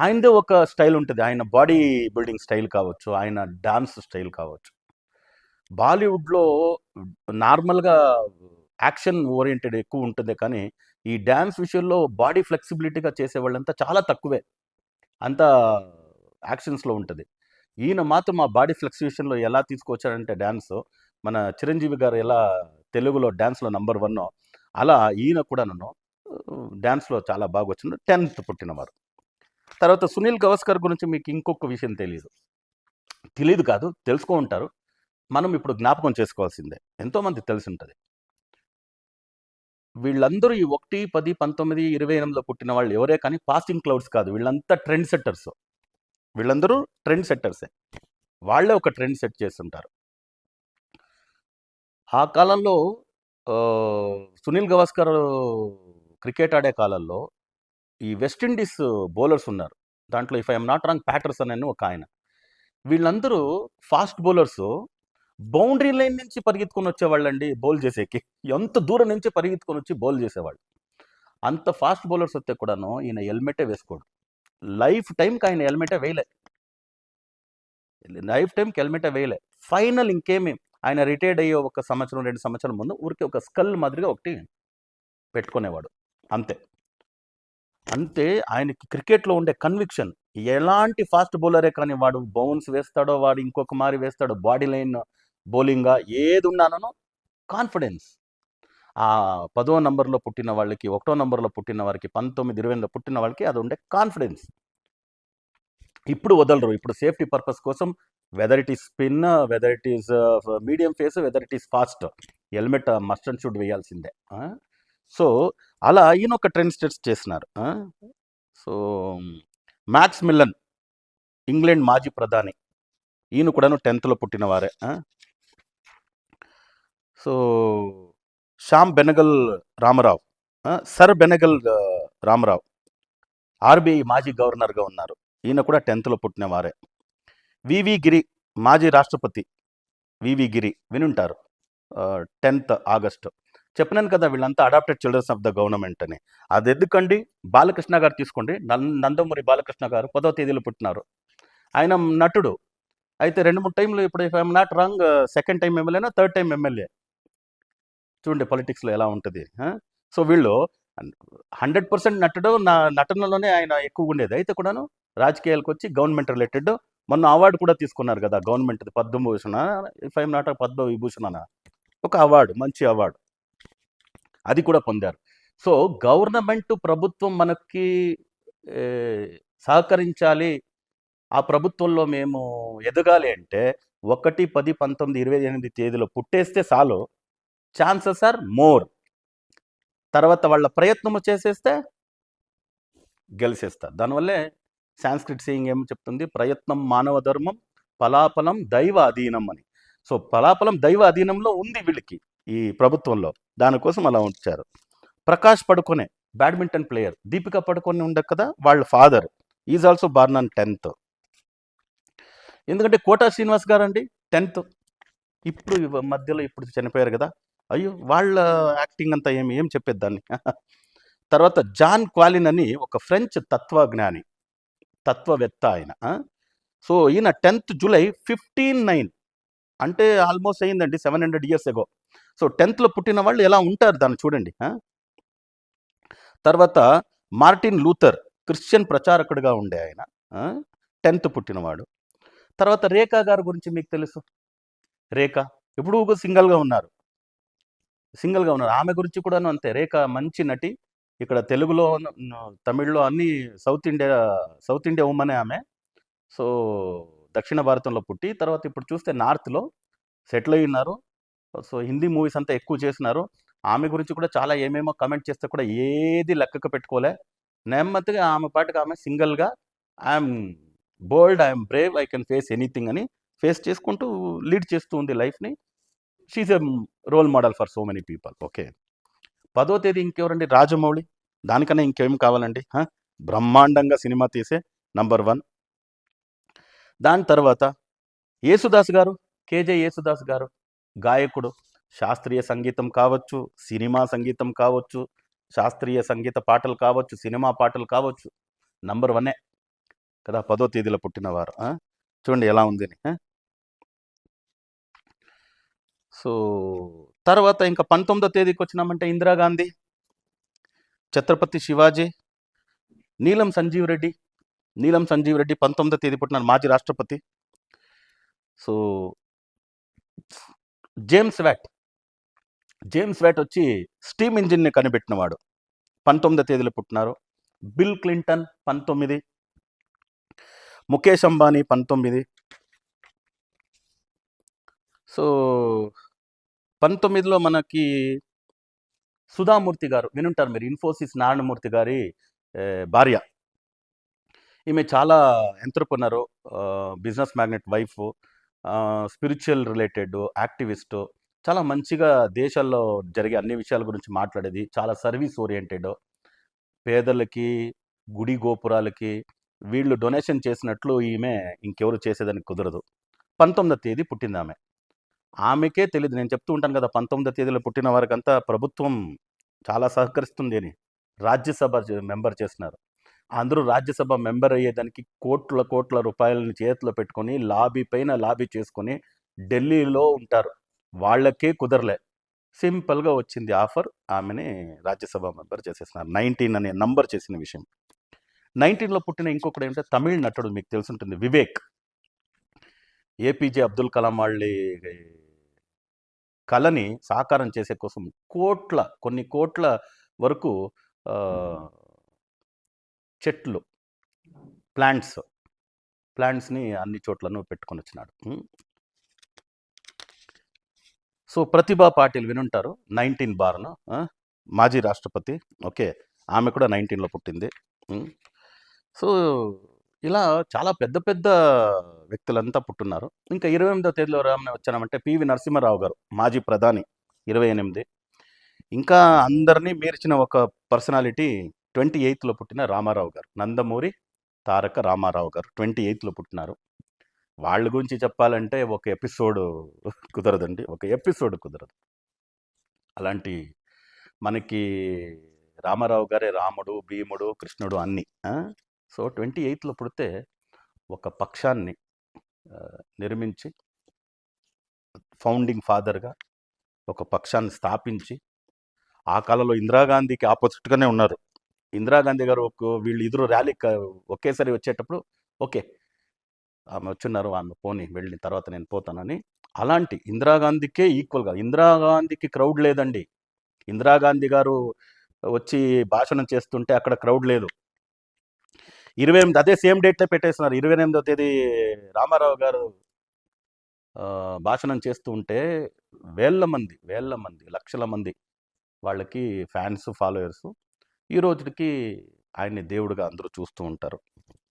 ఆయనదే ఒక స్టైల్ ఉంటుంది, ఆయన బాడీ బిల్డింగ్ స్టైల్ కావచ్చు, ఆయన డాన్స్ స్టైల్ కావచ్చు. బాలీవుడ్లో నార్మల్గా యాక్షన్ ఓరియంటెడ్ ఎక్కువ ఉంటుంది, కానీ ఈ డ్యాన్స్ విషయంలో బాడీ ఫ్లెక్సిబిలిటీగా చేసేవాళ్ళంతా చాలా తక్కువే, అంతా యాక్షన్స్లో ఉంటుంది. ఈయన మాత్రం ఆ బాడీ ఫ్లెక్స్ విషయంలో ఎలా తీసుకొచ్చారంటే డ్యాన్స్, మన చిరంజీవి గారు ఎలా తెలుగులో డ్యాన్స్లో నంబర్ 1, అలా ఈయన కూడా నన్ను డ్యాన్స్లో చాలా బాగా వచ్చింది. 10th పుట్టినవారు. తర్వాత సునీల్ గవాస్కర్ గురించి మీకు ఇంకొక విషయం తెలీదు కాదు, తెలుసుకో ఉంటారు. మనం ఇప్పుడు జ్ఞాపకం చేసుకోవాల్సిందే, ఎంతోమంది తెలిసి ఉంటుంది. వీళ్ళందరూ ఈ 1, 10, 19, 28లో పుట్టిన వాళ్ళు ఎవరే కానీ పాసింగ్ క్లౌడ్స్ కాదు, వీళ్ళంతా ట్రెండ్ సెట్టర్స్. వీళ్ళందరూ ట్రెండ్ సెట్టర్సే, వాళ్ళే ఒక ట్రెండ్ సెట్ చేస్తుంటారు. ఆ కాలంలో సునీల్ గవాస్కర్ క్రికెట్ ఆడే కాలంలో ఈ వెస్టిండీస్ బౌలర్స్ ఉన్నారు, దాంట్లో if I'm not wrong Patterson అని ఒక ఆయన. వీళ్ళందరూ ఫాస్ట్ బౌలర్స్, బౌండరీ లైన్ నుంచి పరిగెత్తుకొని వచ్చేవాళ్ళండి బౌల్ చేసేకి, ఎంత దూరం నుంచి పరిగెత్తుకొని వచ్చి బౌల్ చేసేవాళ్ళు. అంత ఫాస్ట్ బౌలర్స్ వస్తే కూడాను ఈయన హెల్మెటే వేసుకోడు, లైఫ్ టైంకి ఆయన హెల్మెటే వేయలే. ఫైనల్ ఇంకేమి ఆయన రిటైర్డ్ అయ్యే 1 సంవత్సరం 2 సంవత్సరాల ముందు ఊరికి ఒక స్కల్ మాదిరిగా ఒకటి పెట్టుకునేవాడు, అంతే. ఆయనకి క్రికెట్లో ఉండే కన్విక్షన్, ఎలాంటి ఫాస్ట్ బౌలరే కానీ వాడు బౌన్స్ వేస్తాడో, వాడు ఇంకొక మారి వేస్తాడో, బాడీ లైన్ బౌలింగ్గా ఏది ఉన్నానో కాన్ఫిడెన్స్. ఆ 10వ నంబర్లో పుట్టిన వాళ్ళకి, 1వ నంబర్లో పుట్టిన వారికి, 19, 20లో పుట్టిన వాళ్ళకి అది ఉండే కాన్ఫిడెన్స్ ఇప్పుడు వదలరు. ఇప్పుడు సేఫ్టీ పర్పస్ కోసం whether it is spin, whether it is medium pace, whether it is fast, helmet must and should వేయాల్సిందే. సో అలా ఈయన ఒక ట్రెండ్ సెట్స్ చేసినారు. సో మ్యాక్స్ మిల్లన్, ఇంగ్లాండ్ మాజీ ప్రధాని, ఈయన కూడాను 10thలో పుట్టినవారే. So Shyam Benegal Ramarao, sir Benegal Ramarao, RBI మాజీ గవర్నర్గా ఉన్నారు, ఈయన కూడా 10thలో పుట్టినవారే. వివి గిరి, మాజీ రాష్ట్రపతి వివి గిరి, వినుంటారు, 10th ఆగస్టు. చెప్పినాను కదా వీళ్ళంతా adopted childrens of the government అని. అది ఎందుకండి, బాలకృష్ణ గారు తీసుకోండి, నందమూరి బాలకృష్ణ గారు 10వ తేదీలో పుట్టినారు. ఆయన నటుడు అయితే 2-3 టైంలు, ఇప్పుడు if I'm not wrong second time ఎమ్మెల్యేనా, థర్డ్ టైం ఎమ్మెల్యే. చూడండి పొలిటిక్స్లో ఎలా ఉంటుంది. సో వీళ్ళు 100% నటుడు, నటనలోనే ఆయన ఎక్కువ ఉండేది. అయితే కూడాను రాజకీయాలకు వచ్చి గవర్నమెంట్ రిలేటెడ్, మొన్న అవార్డు కూడా తీసుకున్నారు కదా government, Padma Bhushan, if I'm not Padma Vibhushan, ఒక అవార్డు, మంచి అవార్డు, అది కూడా పొందారు. సో గవర్నమెంట్, ప్రభుత్వం మనకి సహకరించాలి, ఆ ప్రభుత్వంలో మేము ఎదగాలి అంటే 1, 10, 19, 28 తేదీలో పుట్టేస్తే చాలు, ఛాన్సెస్ ఆర్ మోర్. తర్వాత వాళ్ళ ప్రయత్నము చేసేస్తే గెలిచేస్తారు. దానివల్లే సాంస్క్రిట్ సేయింగ్ ఏం చెప్తుంది, ప్రయత్నం మానవ ధర్మం, ఫలాఫలం దైవ అధీనం అని. సో ఫలాఫలం దైవ అధీనంలో ఉంది వీళ్ళకి ఈ ప్రభుత్వంలో, దానికోసం అలా ఉంచారు. ప్రకాష్ పడుకొనే, బ్యాడ్మింటన్ ప్లేయర్, దీపికా పడుకొనే ఉండే కదా వాళ్ళ father, is also born on 10th. ఎందుకంటే కోటా శ్రీనివాస్ గారు అండి 10th, ఇప్పుడు మధ్యలో ఇప్పుడు చనిపోయారు కదా, అయ్యో వాళ్ళ యాక్టింగ్ అంతా ఏం చెప్పేద్దాన్ని. తర్వాత జాన్ క్వాలిన్ అని ఒక ఫ్రెంచ్ తత్వజ్ఞాని, తత్వవేత్త ఆయన. సో ఈయన 10th జూలై 1509, అంటే ఆల్మోస్ట్ అయిందండి 700 years ago. సో 10thలో పుట్టిన వాళ్ళు ఎలా ఉంటారు దాన్ని చూడండి. తర్వాత మార్టిన్ లూథర్, క్రిస్టియన్ ప్రచారకుడిగా ఉండే ఆయన, 10th పుట్టినవాడు. తర్వాత రేఖా గారి గురించి మీకు తెలుసు, రేఖ ఇప్పుడు సింగిల్గా ఉన్నారు. ఆమె గురించి కూడాను అంతే, రేఖ మంచి నటి, ఇక్కడ తెలుగులో, తమిళ్లో అన్ని సౌత్ ఇండియా ఉమ్మనే ఆమె. సో దక్షిణ భారతంలో పుట్టి, తర్వాత ఇప్పుడు చూస్తే నార్త్లో సెటిల్ అయి ఉన్నారు. సో హిందీ మూవీస్ అంతా ఎక్కువ చేసినారు. ఆమె గురించి కూడా చాలా ఏమేమో కమెంట్ చేస్తే కూడా ఏది లెక్కకు పెట్టుకోలే, నెమ్మదిగా ఆమె పాటుగా ఆమె సింగిల్గా, I'm bold, I'm brave, I can face anything అని ఫేస్ చేసుకుంటూ లీడ్ చేస్తూ ఉంది లైఫ్ని. She's a role model for so many people. Okay, 10వ తేదీ ఇంకెవరండి, రాజమౌళి, దానికన్నా ఇంకేం కావాలండి. బ్రహ్మాండంగా సినిమా తీసే నంబర్ 1. దాని తర్వాత యేసుదాస్ గారు, కేజే యేసుదాస్ గారు, గాయకుడు. శాస్త్రీయ సంగీతం కావచ్చు, సినిమా సంగీతం కావచ్చు, శాస్త్రీయ సంగీత పాటలు కావచ్చు, సినిమా పాటలు కావచ్చు, నంబర్ 1 కదా. 10వ తేదీలో పుట్టినవారు. చూడండి ఎలా ఉంది. సో తర్వాత ఇంకా 19వ తేదీకి వచ్చినామంటే ఇందిరాగాంధీ, ఛత్రపతి శివాజీ, నీలం సంజీవ్ రెడ్డి. నీలం సంజీవ్ రెడ్డి 19వ తేదీ పుట్టినారు, మాజీ రాష్ట్రపతి. సో జేమ్స్ వ్యాట్ వచ్చి స్టీమ్ ఇంజిన్ని కనిపెట్టినవాడు, 19వ తేదీలో పుట్టినారు. Bill Clinton 19, Mukesh Ambani 19. So 19లో మనకి సుధామూర్తి గారు వినుంటారు మీరు, ఇన్ఫోసిస్ నారాయణమూర్తి గారి భార్య. ఈమె చాలా entrepreneur, business magnate wife, spiritual related activist. చాలా మంచిగా దేశాల్లో జరిగే అన్ని విషయాల గురించి మాట్లాడేది. చాలా సర్వీస్ ఓరియంటెడ్. పేదలకి, గుడి గోపురాలకి వీళ్ళు డొనేషన్ చేసినట్లు ఈమె ఇంకెవరు చేసేదానికి కుదరదు. 19వ తేదీ పుట్టింది ఆమె. ఆమెకే తెలీదు. నేను చెప్తూ ఉంటాను కదా, 19వ తేదీలో పుట్టిన వారికంతా ప్రభుత్వం చాలా సహకరిస్తుంది అని రాజ్యసభ మెంబర్ చేస్తున్నారు. అందరూ రాజ్యసభ మెంబర్ అయ్యేదానికి కోట్ల రూపాయలని చేతిలో పెట్టుకొని లాబీ పైన లాబీ చేసుకొని ఢిల్లీలో ఉంటారు. వాళ్ళకే కుదరలే. సింపుల్గా వచ్చింది ఆఫర్, ఆమెని రాజ్యసభ మెంబర్ చేసేస్తున్నారు. 19 అనే నంబర్ చేసిన విషయం. 19లో పుట్టిన ఇంకొకటి ఏంటంటే తమిళ నటుడు, మీకు తెలుసుంటుంది, వివేక్. ఏపీజే అబ్దుల్ కలాం వాళ్ళ కళని సాకారం చేసే కోసం కొన్ని కోట్ల వరకు చెట్లు, ప్లాంట్స్ని అన్ని చోట్లను పెట్టుకొని వచ్చినాడు. సో ప్రతిభా పాటిల్ వినుంటారు, 19 బార్ను, మాజీ రాష్ట్రపతి. ఓకే, ఆమె కూడా 19లో పుట్టింది. సో ఇలా చాలా పెద్ద పెద్ద వ్యక్తులంతా పుట్టున్నారు. ఇంకా 28వ తేదీలో వచ్చామంటే పివి నరసింహారావు గారు, మాజీ ప్రధాని, 28. ఇంకా అందరినీ మీర్చిన ఒక పర్సనాలిటీ 28లో పుట్టిన రామారావు గారు, నందమూరి తారక రామారావు గారు 28లో పుట్టినారు. వాళ్ళ గురించి చెప్పాలంటే ఒక ఎపిసోడ్ కుదరదండి, కుదరదు. అలాంటి మనకి రామారావు గారే రాముడు, భీముడు, కృష్ణుడు అన్నీ. సో 28లో పుడితే ఒక పక్షాన్ని నిర్మించి, ఫౌండింగ్ ఫాదర్గా ఒక పక్షాన్ని స్థాపించి, ఆ కాలంలో ఇందిరాగాంధీకి ఆపోజిట్గానే ఉన్నారు. ఇందిరాగాంధీ గారు వీళ్ళు ఇద్దరు ర్యాలీకి ఒకేసారి వచ్చేటప్పుడు ఓకే ఆమె వచ్చున్నారు, ఆమె పోని వెళ్ళిన తర్వాత నేను పోతానని, అలాంటి ఇందిరాగాంధీకే ఈక్వల్గా. ఇందిరాగాంధీకి క్రౌడ్ లేదండి. ఇందిరాగాంధీ గారు వచ్చి భాషణం చేస్తుంటే అక్కడ క్రౌడ్ లేదు. 28 అదే సేమ్ డేట్లో పెట్టేస్తున్నారు. 28వ తేదీ రామారావు గారు భాషణం చేస్తూ ఉంటే వేల మంది, లక్షల మంది వాళ్ళకి ఫ్యాన్స్, ఫాలోయర్స్. ఈ రోజుకి ఆయన్ని దేవుడిగా అందరూ చూస్తూ ఉంటారు.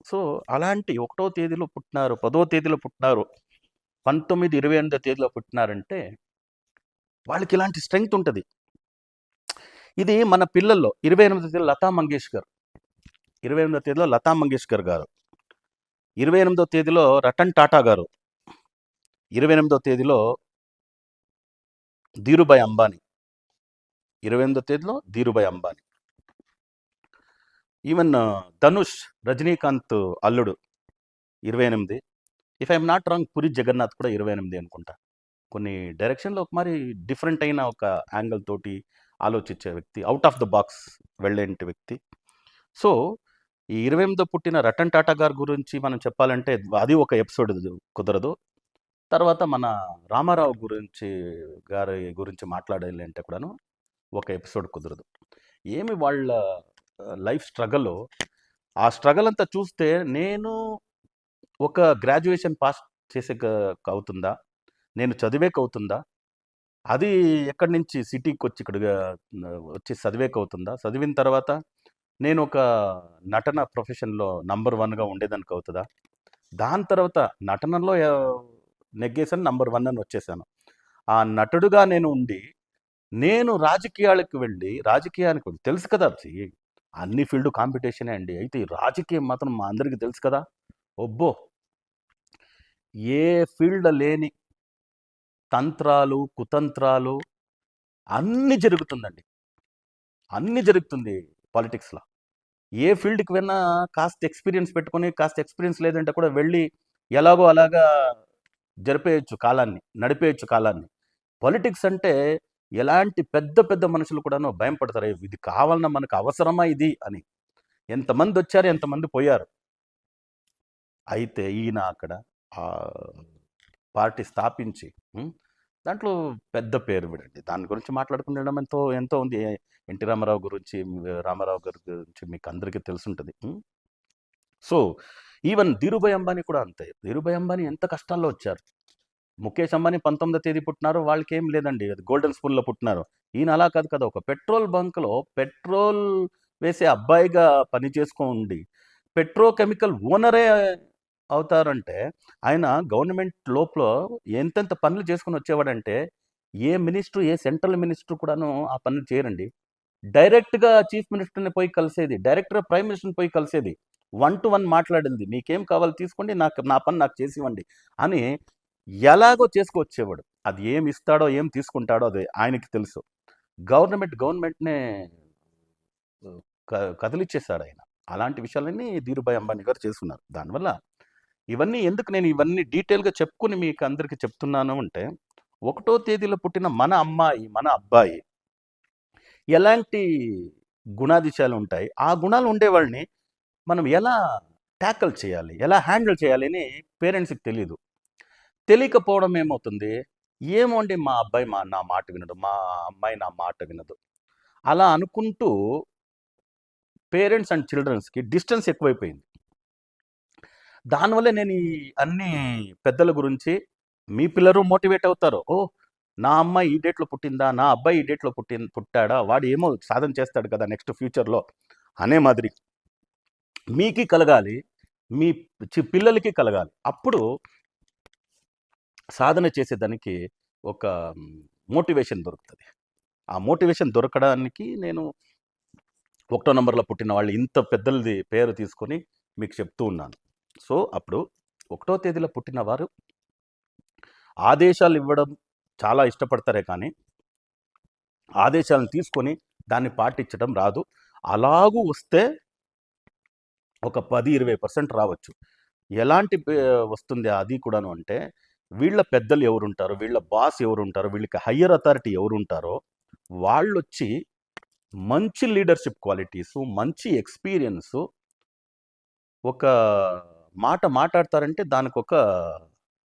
సో అలాంటి 1వ తేదీలో పుట్టినారు, 10వ తేదీలో పుట్టినారు, 19, 28వ తేదీలో పుట్టినారంటే వాళ్ళకి ఇలాంటి స్ట్రెంగ్త్ ఉంటుంది. ఇది మన పిల్లల్లో 28వ తేదీలో లతా మంగేష్కర్, 28వ తేదీలో లతా మంగేష్కర్ గారు, 28వ తేదీలో రతన్ టాటా గారు, 28వ తేదీలో ధీరుభాయ్ అంబానీ, 28వ తేదీలో ధీరుభాయ్ అంబానీ. ఈవెన్ ధనుష్, రజనీకాంత్ అల్లుడు 28. ఇఫ్ ఐఎమ్ నాట్ రాంగ్, పురి జగన్నాథ్ కూడా 28 అనుకుంటా. కొన్ని డైరెక్షన్లో ఒక మరి డిఫరెంట్ అయిన ఒక యాంగిల్ తోటి ఆలోచించే వ్యక్తి, అవుట్ ఆఫ్ ద బాక్స్ వెళ్ళేంటి వ్యక్తి. సో ఈ 28వ పుట్టిన రతన్ టాటా గారి గురించి మనం చెప్పాలంటే అది ఒక ఎపిసోడ్ కుదరదు. తర్వాత మన రామారావు గారి గురించి మాట్లాడాలి అంటే కూడాను ఒక ఎపిసోడ్ కుదరదు. ఏమి వాళ్ళ లైఫ్ స్ట్రగల్, ఆ స్ట్రగల్ అంతా చూస్తే నేను ఒక గ్రాడ్యుయేషన్ పాస్ చేసే అవుతుందా, నేను చదివేకి అవుతుందా, అది ఎక్కడి నుంచి సిటీకి వచ్చి ఇక్కడ వచ్చి చదివేకి అవుతుందా, చదివిన తర్వాత నేను ఒక నటన ప్రొఫెషన్లో నంబర్ 1గా ఉండేదానికి అవుతుందా, దాని తర్వాత నటనలో నెగ్గేసాను, నంబర్ 1 అని వచ్చేసాను. ఆ నటుడుగా నేను ఉండి నేను రాజకీయాలకు వెళ్ళి తెలుసు కదా, అన్ని ఫీల్డ్ కాంపిటీషనే అండి. అయితే ఈ రాజకీయం మాత్రం మా అందరికీ తెలుసు కదా! ఒబ్బో! ఏ ఫీల్డ్ లేని తంత్రాలు, కుతంత్రాలు అన్నీ జరుగుతుందండి. అన్నీ జరుగుతుంది పాలిటిక్స్‌లో. ఏ ఫీల్డ్‌కి వెళ్ళినా కాస్త ఎక్స్‌పీరియన్స్ పెట్టుకొని, కాస్త ఎక్స్‌పీరియన్స్ లేదంటే కూడా వెళ్ళి ఎలాగో అలాగా జరిపేయొచ్చు కాలాన్ని, నడిపేయొచ్చు కాలాన్ని. పాలిటిక్స్ అంటే ఎలాంటి పెద్ద పెద్ద మనుషులు కూడాను భయం పడతారు. ఇది కావాలన్నా మనకు అవసరమా ఇది అని. ఎంతమందొచ్చారు, ఎంతమంది పోయారు. అయితే ఈయన అక్కడ పార్టీ స్థాపించి దాంట్లో పెద్ద పేరు విడండి. దాని గురించి మాట్లాడుకుండడం ఎంతో ఎంతో ఉంది. ఎన్టీ రామారావు గురించి, రామారావు గారి గురించి మీకు అందరికీ తెలుసుంటది. సో, ఈవెన్ ధీరుభాయ్ అంబానీ కూడా అంతే. ధీరుభాయ్ అంబానీ ఎంత కష్టాల్లో వచ్చారు. ముఖేష్ అంబానీ 19వ తేదీ పుట్టినారు. వాళ్ళకేం లేదండి. అది గోల్డెన్ స్పూన్‌లో పుట్టినారు. ఈయన అలా కాదు కదా! ఒక పెట్రోల్ బంక్‌లో పెట్రోల్ వేసే అబ్బాయిగా పని చేసుకొని పెట్రోకెమికల్ ఓనరే అవుతారంటే, ఆయన గవర్నమెంట్ లోపల ఎంతెంత పనులు చేసుకొని వచ్చేవాడంటే, ఏ మినిస్టర్, ఏ సెంట్రల్ మినిస్టర్ కూడాను ఆ పనులు చేయరండి. డైరెక్ట్‌గా చీఫ్ మినిస్టర్‌ని పోయి కలిసేది. డైరెక్ట్‌గా ప్రైమ్ మినిస్టర్‌ని పోయి కలిసేది. 1-to-1 మాట్లాడింది. మీకేం కావాలో తీసుకోండి. నా పని నాకు చేసివ్వండి అని ఎలాగో చేసుకొచ్చేవాడు. అది ఏమి ఇస్తాడో, ఏం తీసుకుంటాడో అది ఆయనకి తెలుసు. గవర్నమెంట్‌నే కదిలిచ్చేసాడాయన. అలాంటి విషయాలన్నీ ధీరుభాయ్ అంబానీ గారు చేసుకున్నారు. దానివల్ల ఇవన్నీ ఎందుకు నేను ఇవన్నీ డీటెయిల్‌గా చెప్పుకొని మీకు అందరికి చెప్తున్నాను అంటే, 1వ తేదీలో పుట్టిన మన అమ్మాయి, మన అబ్బాయి ఎలాంటి గుణాధిశాలు ఉంటాయి. ఆ గుణాలు ఉండేవాళ్ళని మనం ఎలా టాకిల్ చేయాలి, ఎలా హ్యాండిల్ చేయాలి అని పేరెంట్స్‌కి తెలీదు. తెలియకపోవడం ఏమవుతుంది, ఏమోండి మా అబ్బాయి నా మాట వినడు, మా అమ్మాయి నా మాట వినదు. అలా అనుకుంటూ పేరెంట్స్ అండ్ చిల్డ్రన్స్‌కి డిస్టెన్స్ ఎక్కువైపోయింది. దానివల్లే నేను ఈ అన్ని పెద్దల గురించి మీ పిల్లలు మోటివేట్ అవుతారు. ఓహ్! నా అమ్మాయి ఈ డేట్‌లో పుట్టిందా? నా అబ్బాయి ఈ డేట్‌లో పుట్టాడా? వాడు ఏమో సాధన చేస్తాడు కదా నెక్స్ట్ ఫ్యూచర్‌లో అనే మాదిరి మీకి కలగాలి. మీ పిల్లలకి కలగాలి. అప్పుడు సాధన చేసేదానికి ఒక మోటివేషన్ దొరుకుతది. ఆ మోటివేషన్ దొరకడానికి నేను 1 నంబర్‌లో పుట్టిన వాళ్ళు ఇంత పెద్దలది పేరు తీసుకొని మీకు చెప్తూ ఉన్నాను. సో, అప్పుడు 1 తేదీలో పుట్టిన వారు ఆదేశాలు ఇవ్వడం చాలా ఇష్టపడతారే కానీ, ఆదేశాలను తీసుకొని దాన్ని పాటించడం రాదు. అలాగూ వస్తే ఒక 10-20% రావచ్చు. ఎలాంటి వస్తుంది అది కూడాను అంటే, వీళ్ళ పెద్దలు ఎవరుంటారో, వీళ్ళ బాస్ ఎవరుంటారో, వీళ్ళకి హయ్యర్ అథారిటీ ఎవరుంటారో, వాళ్ళొచ్చి మంచి లీడర్‌షిప్ క్వాలిటీసు, మంచి ఎక్స్‌పీరియన్సు, ఒక మాట మాట్లాడతారంటే దానికొక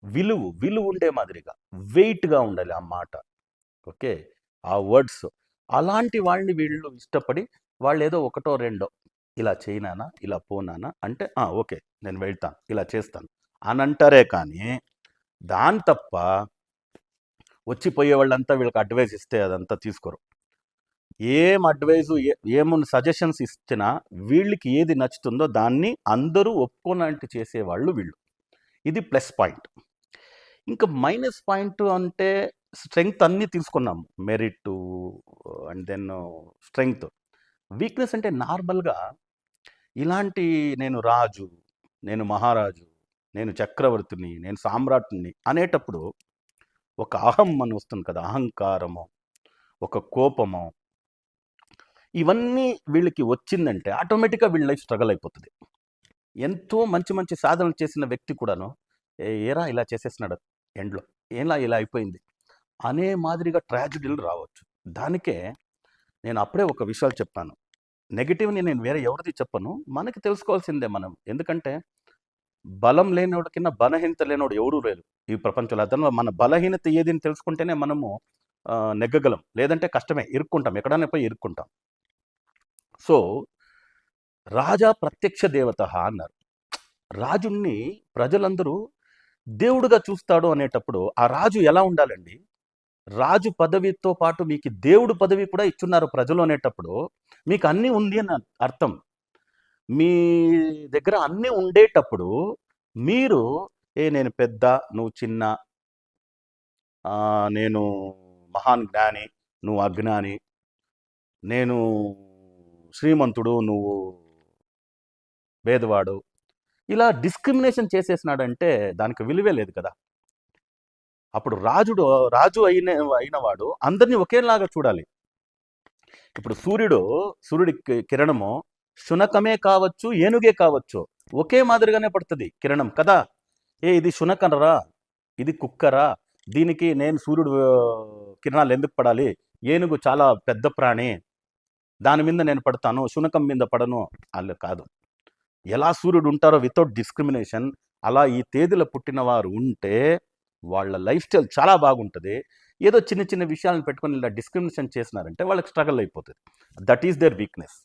విలువుండే మాదిరిగా, వెయిట్‌గా ఉండాలి ఆ మాట. ఓకే. ఆ వర్డ్స్. అలాంటి వాళ్ళని వీళ్ళు ఇష్టపడి, వాళ్ళేదో ఒకటో, రెండో ఇలా చెయ్యి నాన్న, ఇలా పో నాన్న అంటే, ఓకే. నేను వెళ్తాను. ఇలా చేస్తాను అనంటారే కానీ, దాని తప్ప వచ్చి పోయేవాళ్ళంతా వీళ్ళకి అడ్వైస్ ఇస్తే అదంతా తీసుకోరు. ఏం అడ్వైజు ఏమున్న సజెషన్స్ ఇచ్చినా వీళ్ళకి ఏది నచ్చుతుందో దాన్ని అందరూ ఒప్పుకోనట్టు చేసేవాళ్ళు వీళ్ళు. ఇది ప్లస్ పాయింట్. ఇంకా మైనస్ పాయింట్ అంటే స్ట్రెంగ్త్ అన్నీ తీసుకున్నాము. Merit and then strength. Weakness అంటే నార్మల్‌గా ఇలాంటి నేను రాజు, నేను మహారాజు, నేను చక్రవర్తిని, నేను సామ్రాట్‌ని అనేటప్పుడు ఒక అహం అని వస్తుంది కదా! అహంకారము, ఒక కోపము, ఇవన్నీ వీళ్ళకి వచ్చిందంటే ఆటోమేటిక్‌గా వీళ్ళ లైఫ్ స్ట్రగల్ అయిపోతది. ఎంతో మంచి మంచి సాధనలు చేసిన వ్యక్తి కూడాను, ఏరా ఇలా చేసేసినాడు ఎండ్‌లో, ఇలా అయిపోయింది అనే మాదిరిగా ట్రాజెడీలు రావచ్చు. దానికే నేను అప్పుడే ఒక విషయాలు చెప్పాను. నెగెటివ్‌ని నేను వేరే ఎవరిది చెప్పను. మనకి తెలుసుకోవాల్సిందే మనం. ఎందుకంటే బలం లేనోడి కింద బలహీనత లేనోడు ఎవరు లేరు ఈ ప్రపంచంలో. అదన మన బలహీనత ఏది అని తెలుసుకుంటేనే మనము నెగ్గగలం. లేదంటే కష్టమే. ఇరుక్కుంటాం. ఎక్కడైనా పోయి ఇరుక్కుంటాం. సో, రాజా ప్రత్యక్ష దేవతః అన్నారు. రాజుని ప్రజలందరూ దేవుడుగా చూస్తాడు అనేటప్పుడు ఆ రాజు ఎలా ఉండాలండి? రాజు పదవితో పాటు మీకు దేవుడు పదవి కూడా ఇచ్చున్నారు ప్రజలు అనేటప్పుడు మీకు అన్నీ ఉంది అని అర్థం. మీ దగ్గర అన్నీ ఉండేటప్పుడు మీరు నేను పెద్ద, నువ్వు చిన్న, నేను మహాన్ జ్ఞాని, నువ్వు అజ్ఞాని, నేను శ్రీమంతుడు, నువ్వు పేదవాడు, ఇలా డిస్క్రిమినేషన్ చేసేసినాడంటే దానికి విలువే లేదు కదా. అప్పుడు రాజు అయినవాడు అందరినీ ఒకేలాగా చూడాలి. ఇప్పుడు సూర్యుడి కిరణము శునకమే కావచ్చు, ఏనుగే కావచ్చు, ఒకే మాదిరిగానే పడుతుంది కిరణం కదా. ఇది శునకరా, ఇది కుక్కరా, దీనికి నేను సూర్యుడు కిరణాలు ఎందుకు పడాలి, ఏనుగు చాలా పెద్ద ప్రాణి, దాని మీద నేను పడతాను, శునకం మీద పడను, అలా కాదు. ఎలా సూర్యుడు ఉంటారో వితౌట్ డిస్క్రిమినేషన్, అలా ఈ తేదీలో పుట్టిన వారు ఉంటే వాళ్ళ లైఫ్ స్టైల్ చాలా బాగుంటుంది. ఏదో చిన్న చిన్న విషయాలను పెట్టుకొని ఇలా డిస్క్రిమినేషన్ చేసినారంటే వాళ్ళకి స్ట్రగల్ అయిపోతుంది. That is their weakness.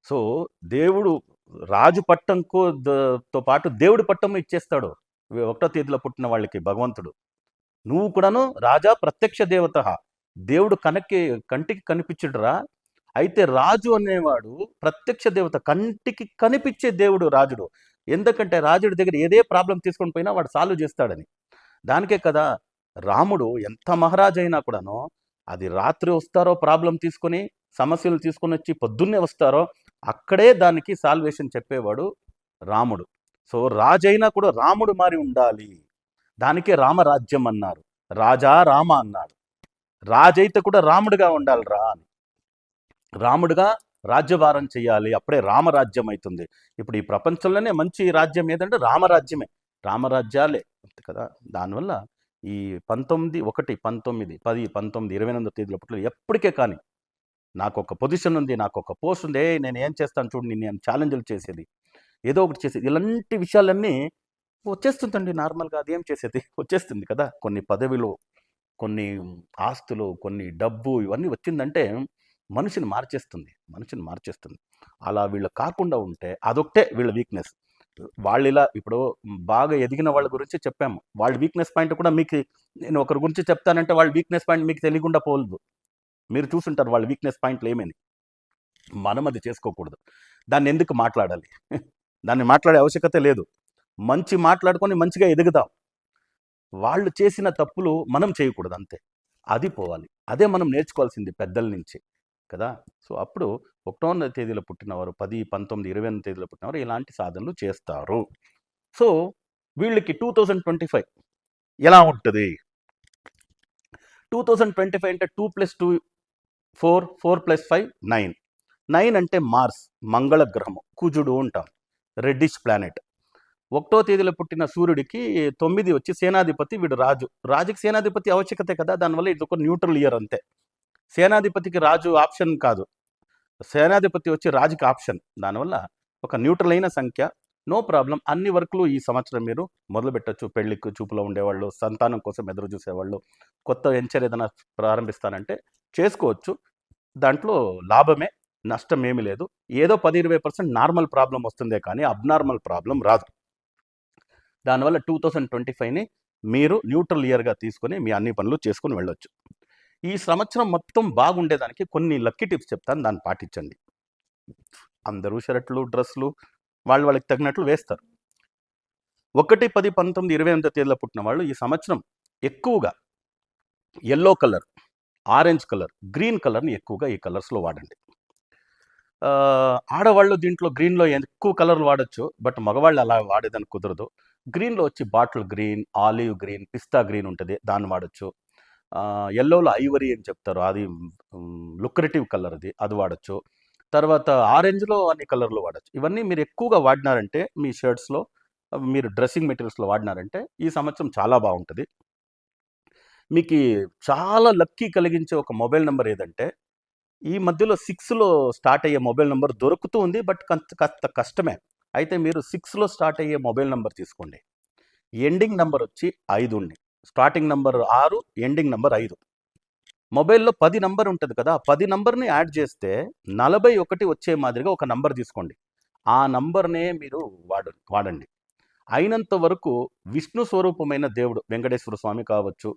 So దేవుడు రాజు పట్టంతో పాటు దేవుడి పట్టము ఇచ్చేస్తాడు 1వ తేదీలో పుట్టిన వాళ్ళకి భగవంతుడు. నువ్వు కూడాను రాజా ప్రత్యక్ష దేవత, దేవుడు కంటికి కనిపించడురా. అయితే రాజు అనేవాడు ప్రత్యక్ష దేవత, కంటికి కనిపించే దేవుడు రాజుడు. ఎందుకంటే రాజుడి దగ్గర ఏదే ప్రాబ్లం తీసుకొని పోయినా వాడు సాల్వ్ చేస్తాడని. దానికే కదా రాముడు ఎంత మహారాజు అయినా కూడాను, అది రాత్రి వస్తారో ప్రాబ్లం తీసుకొని, సమస్యలు తీసుకొని వచ్చి పొద్దున్నే వస్తారో అక్కడే దానికి సాల్వేషన్ చెప్పేవాడు రాముడు. సో రాజైనా కూడా రాముడు మారి ఉండాలి. దానికే రామరాజ్యం అన్నారు, రాజా రామ అన్నాడు. రాజైతే కూడా రాముడుగా ఉండాలిరా అని, రాముడుగా రాజ్యభారం చేయాలి, అప్పుడే రామరాజ్యం అవుతుంది. ఇప్పుడు ఈ ప్రపంచంలోనే మంచి రాజ్యం ఏదంటే రామరాజ్యమే, రామరాజ్యాలే కదా. దానివల్ల ఈ 19, 1, 19, 10, 19, 28 తేదీల పుట్టిన ఎప్పటికే కానీ నాకు ఒక పొజిషన్ ఉంది, నాకు ఒక పోస్ట్ ఉంది, నేను ఏం చేస్తాను చూడండి, నేను ఛాలెంజ్లు చేసేది, ఏదో ఒకటి చేసేది, ఇలాంటి విషయాలన్నీ వచ్చేస్తుందండి నార్మల్గా. అది ఏం చేసేది, వచ్చేస్తుంది కదా. కొన్ని పదవిలు, కొన్ని ఆస్తులు, కొన్ని డబ్బు, ఇవన్నీ వచ్చిందంటే మనిషిని మార్చేస్తుంది. అలా వీళ్ళు కాకుండా ఉంటే అదొకటే వీళ్ళ వీక్నెస్. వాళ్ళు ఇలా ఇప్పుడు బాగా ఎదిగిన వాళ్ళ గురించి చెప్పాము, వాళ్ళ వీక్నెస్ పాయింట్ కూడా మీకు నేను ఒకరి గురించి చెప్తానంటే వాళ్ళ వీక్నెస్ పాయింట్ మీకు తెలియకుండా పోలేదు. మీరు చూసుంటారు వాళ్ళ వీక్నెస్ పాయింట్లు ఏమని. మనం అది చేసుకోకూడదు. దాన్ని ఎందుకు మాట్లాడాలి, దాన్ని మాట్లాడే ఆవశ్యకత లేదు. మంచి మాట్లాడుకొని మంచిగా ఎదుగుదాం. వాళ్ళు చేసిన తప్పులు మనం చేయకూడదు, అంతే. అది పోవాలి. అదే మనం నేర్చుకోవాల్సింది పెద్దల నుంచి కదా. సో అప్పుడు 1వ తేదీలో పుట్టినవారు, 10, 19, 28 తేదీలో పుట్టినవారు ఇలాంటి సాధనలు చేస్తారు. సో వీళ్ళకి 2025 ఎలా ఉంటుంది? 2025 అంటే 2 + 2 4, 4 + 5 9. 9 అంటే మార్స్, మంగళ గ్రహము, కుజుడు ఉంటాం, రెడ్డిష్ ప్లానెట్. 1వ తేదీలో పుట్టిన సూర్యుడికి 9 వచ్చి సేనాధిపతి, వీడు రాజుకి సేనాధిపతి ఆవశ్యకతే కదా. దానివల్ల ఇది ఒక న్యూట్రల్ ఇయర్ అంతే. సేనాధిపతికి రాజు ఆప్షన్ కాదు, సేనాధిపతి వచ్చి రాజుకి ఆప్షన్. దానివల్ల ఒక న్యూట్రల్ అయిన సంఖ్య, నో ప్రాబ్లం. అన్ని వర్క్లు ఈ సంవత్సరం మీరు మొదలు పెట్టచ్చు. పెళ్లికి చూపులో ఉండేవాళ్ళు, సంతానం కోసం ఎదురు చూసేవాళ్ళు, కొత్త వెంచర్ ఏదైనా ప్రారంభిస్తానంటే చేసుకోవచ్చు. దాంట్లో లాభమే, నష్టం ఏమీ లేదు. ఏదో 10-20% నార్మల్ ప్రాబ్లం వస్తుందే కానీ అబ్నార్మల్ ప్రాబ్లం రాదు. దానివల్ల 2025ని మీరు న్యూట్రల్ ఇయర్గా తీసుకొని మీ అన్ని పనులు చేసుకుని వెళ్ళొచ్చు. ఈ సంవత్సరం మొత్తం బాగుండేదానికి కొన్ని లక్కీ టిప్స్ చెప్తాను, దాన్ని పాటించండి. అందరూ షర్ట్లు, డ్రెస్సులు వాళ్ళకి తగినట్లు వేస్తారు. 1, 10, 19, 28 తేదీలో పుట్టిన వాళ్ళు ఈ సంవత్సరం ఎక్కువగా yellow colour, orange colour, green కలర్ని ఎక్కువగా ఈ కలర్స్లో వాడండి. ఆడవాళ్ళు దీంట్లో గ్రీన్లో ఎక్కువ కలర్లు వాడచ్చు, బట్ మగవాళ్ళు అలా వాడేదని కుదరదు. గ్రీన్లో వచ్చి బాటిల్ గ్రీన్, ఆలివ్ గ్రీన్, పిస్తా గ్రీన్ ఉంటుంది, దాన్ని వాడచ్చు. ఎల్లోలో ఐవరీ అని చెప్తారు, అది లుక్రేటివ్ కలర్, అది వాడచ్చు. తర్వాత ఆరెంజ్లో అన్ని కలర్లు వాడచ్చు. ఇవన్నీ మీరు ఎక్కువగా వాడినారంటే మీ షర్ట్స్లో, మీరు డ్రెస్సింగ్ మెటీరియల్స్లో వాడినారంటే ఈ సంవత్సరం చాలా బాగుంటుంది. మీకు చాలా లక్కీ కలిగించే ఒక మొబైల్ నెంబర్ ఏదంటే, ఈ మధ్యలో 6లో స్టార్ట్ అయ్యే మొబైల్ నెంబర్ దొరుకుతూ ఉంది, బట్ కాస్త కష్టమే. అయితే మీరు 6లో స్టార్ట్ అయ్యే మొబైల్ నెంబర్ తీసుకోండి. ఎండింగ్ నెంబర్ వచ్చి 5 ఉంది, స్టార్టింగ్ నెంబర్ 6, ఎండింగ్ నెంబర్ 5. మొబైల్లో 10 నంబర్ ఉంటుంది కదా, 10 నంబర్ని యాడ్ చేస్తే 41 వచ్చే మాదిరిగా ఒక నంబర్ తీసుకోండి. ఆ నంబర్నే మీరు వాడండి. అయినంత వరకు విష్ణు స్వరూపమైన దేవుడు, వెంకటేశ్వర స్వామి కావచ్చు,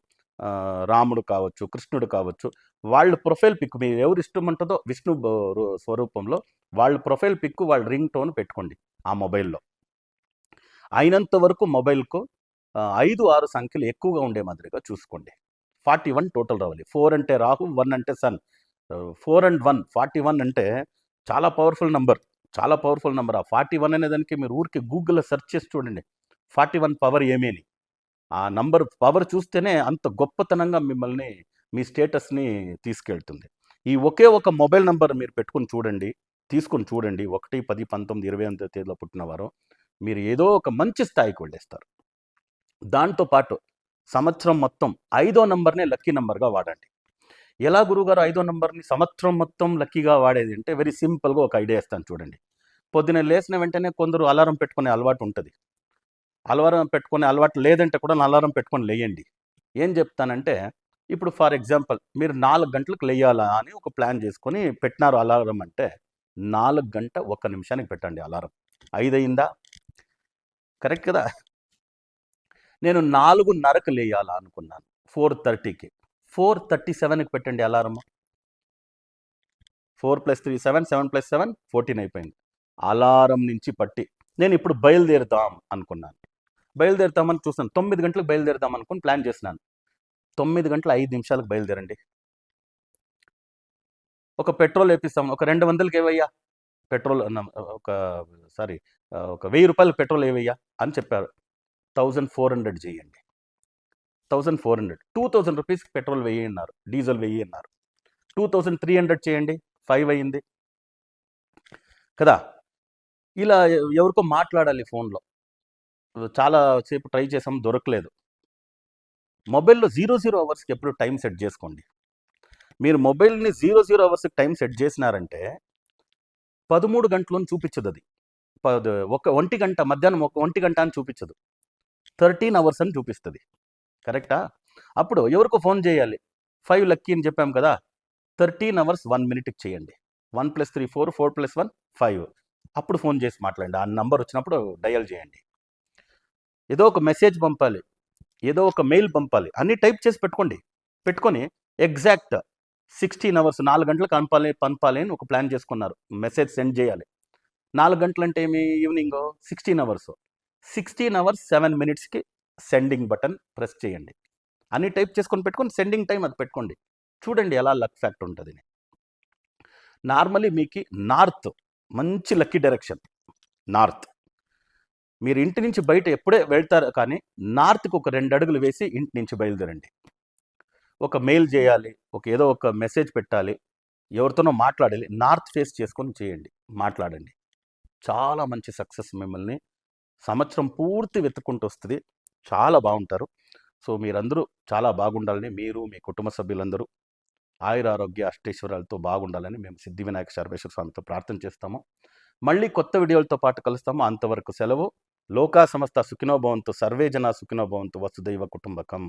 రాముడు కావచ్చు, కృష్ణుడు కావచ్చు, వాళ్ళ ప్రొఫైల్ పిక్ మీరు ఎవరు ఇష్టం ఉంటుందో విష్ణు స్వరూపంలో వాళ్ళ ప్రొఫైల్ పిక్, వాళ్ళ రింగ్ టోన్ పెట్టుకోండి ఆ మొబైల్లో. అయినంత వరకు మొబైల్కు 5, 6 సంఖ్యలు ఎక్కువగా ఉండే మాదిరిగా చూసుకోండి. 41 టోటల్ రావాలి. 4 అంటే రాహు, 1 అంటే సన్, 4 and 1 41 అంటే చాలా పవర్ఫుల్ నంబర్. చాలా పవర్ఫుల్ నంబర్. ఆ 41 అనే దానికి మీరు ఊరికే గూగుల్‌లో సెర్చ్ చేసి చూడండి. 41 పవర్ ఏమి అని. ఆ నంబర్ పవర్ చూస్తేనే అంత గొప్పతనంగా మిమ్మల్ని మీ స్టేటస్‌ని తీసుకెళ్తుంది. ఈ ఒకే ఒక మొబైల్ నంబర్ మీరు పెట్టుకొని చూడండి. తీసుకొని చూడండి. 1, 10, 19, 28 తేదీలో పుట్టినవారు. మీరు ఏదో ఒక మంచి స్థాయికి వెళ్ళేస్తారు. దాంతో పాటు సంవత్సరం మొత్తం 5వ నంబర్‌నే లక్కీ నంబర్‌గా వాడండి. ఎలా గురువుగారు 5వ నంబర్‌ని సంవత్సరం మొత్తం లక్కీగా వాడేది అంటే వెరీ సింపుల్‌గా ఒక ఐడియా ఇస్తాను చూడండి. పొద్దున్నే లేసిన వెంటనే కొందరు అలారం పెట్టుకునే అలవాటు ఉంటది. అలారం పెట్టుకునే అలవాటు లేదంటే కూడా అలారం పెట్టుకొని లేయండి. ఏం చెప్తానంటే, ఇప్పుడు ఫర్ ఎగ్జాంపుల్ మీరు 4 గంటలకు లెయ్యాలా అని ఒక ప్లాన్ చేసుకొని పెట్టినారు అలారం అంటే, 4 గంట 1 నిమిషానికి పెట్టండి అలారం. 5 అయిందా? కరెక్ట్ కదా! నేను 4:30కి లేయాలా అనుకున్నాను. 4:30కి. 4:37కి పెట్టండి అలారము. 4 + 3 7, 7 + 7 14 అయిపోయింది. అలారం నుంచి పట్టి నేనిప్పుడు బయలుదేరుదాం అనుకున్నాను. బయలుదేరుతామని చూసాను. 9 గంటలకు బయలుదేరుదాం అనుకుని ప్లాన్ చేసినాను. 9 గంటల 5 నిమిషాలకు బయలుదేరండి. ఒక పెట్రోల్ ఏపిస్తాం. ఒక 200కి ఏవయ్యా పెట్రోల్ ఒక సారీ ఒక ₹1000 పెట్రోల్ ఏవయ్యా అని చెప్పారు. 1400 చేయండి. 1400 ₹2000 పెట్రోల్ వెయ్యి అన్నారు. డీజిల్ వెయ్యి అన్నారు. 2300 చేయండి. 5 అయింది. కదా! ఇలా ఎవరికో మాట్లాడాలి ఫోన్‌లో. చాలా సేపు ట్రై చేసాం దొరకలేదు. మొబైల్‌లో 00 అవర్స్‌కి ఎప్పుడు టైం సెట్ చేసుకోండి. మీరు మొబైల్‌ని 00 అవర్స్‌కి టైం సెట్ చేసినారంటే 13 గంటలని చూపించదది. ఒంటి గంట మధ్యాహ్నం 1 గంట అని చూపించదు. 13 అవర్స్ అని చూపిస్తది. కరెక్టా? అప్పుడు ఎవరికో ఫోన్ చేయాలి. 5 లక్కీ అని చెప్పాం కదా! 13 అవర్స్ 1 మినిట్‌కి చేయండి. 1 + 3 4, 4 + 1 5. అప్పుడు ఫోన్ చేసి మాట్లాడండి. ఆ నంబర్ వచ్చినప్పుడు డయల్ చేయండి. ఏదో ఒక మెసేజ్ పంపాలి. ఏదో ఒక మెయిల్ పంపాలి. అన్నీ టైప్ చేసి పెట్టుకోండి. పెట్టుకొని ఎగ్జాక్ట్ 16 అవర్స్ 4 గంటలకు పంపాలి అని ఒక ప్లాన్ చేసుకున్నారు. మెసేజ్ సెండ్ చేయాలి. 4 గంటలంటే ఏమి ఈవినింగు 16 అవర్స్. 16 అవర్స్ 7 మినిట్స్‌కి సెండింగ్ బటన్ ప్రెస్ చేయండి. అన్నీ టైప్ చేసుకొని పెట్టుకొని సెండింగ్ టైమ్ అది పెట్టుకోండి. చూడండి ఎలా లక్ ఫ్యాక్టర్ ఉంటదని. నార్మల్లీ మీకి నార్త్ మంచి లక్కీ డైరెక్షన్. నార్త్. మీరు ఇంటి నుంచి బయట ఎప్పుడే వెళ్తారు కానీ నార్త్‌కి ఒక 2 అడుగులు వేసి ఇంటి నుంచి బయలుదేరండి. ఒక మెయిల్ చేయాలి. ఏదో ఒక మెసేజ్ పెట్టాలి. ఎవరితోనో మాట్లాడాలి. నార్త్ ఫేస్ చేసుకొని చేయండి. మాట్లాడండి. చాలా మంచి సక్సెస్ మిమ్మల్ని సంవత్సరం పూర్తి వెతుక్కుంటూ వస్తది. చాలా బాగుంటారు. సో, మీరందరూ చాలా బాగుండాలని మీరు, మీ కుటుంబ సభ్యులందరూ ఆయురారోగ్య అష్టైశ్వర్యాలతో బాగుండాలని మేము సిద్ధి వినాయక సర్వేశ్వర స్వామితో ప్రార్థన చేస్తాము. మళ్ళీ కొత్త వీడియోలతో పాటు కలుస్తాము. అంతవరకు సెలవు. లోకా సమస్త సుఖినో భవంతు. సర్వే జనా సుఖినో భవంతు. వసుదైవ కుటుంబకం.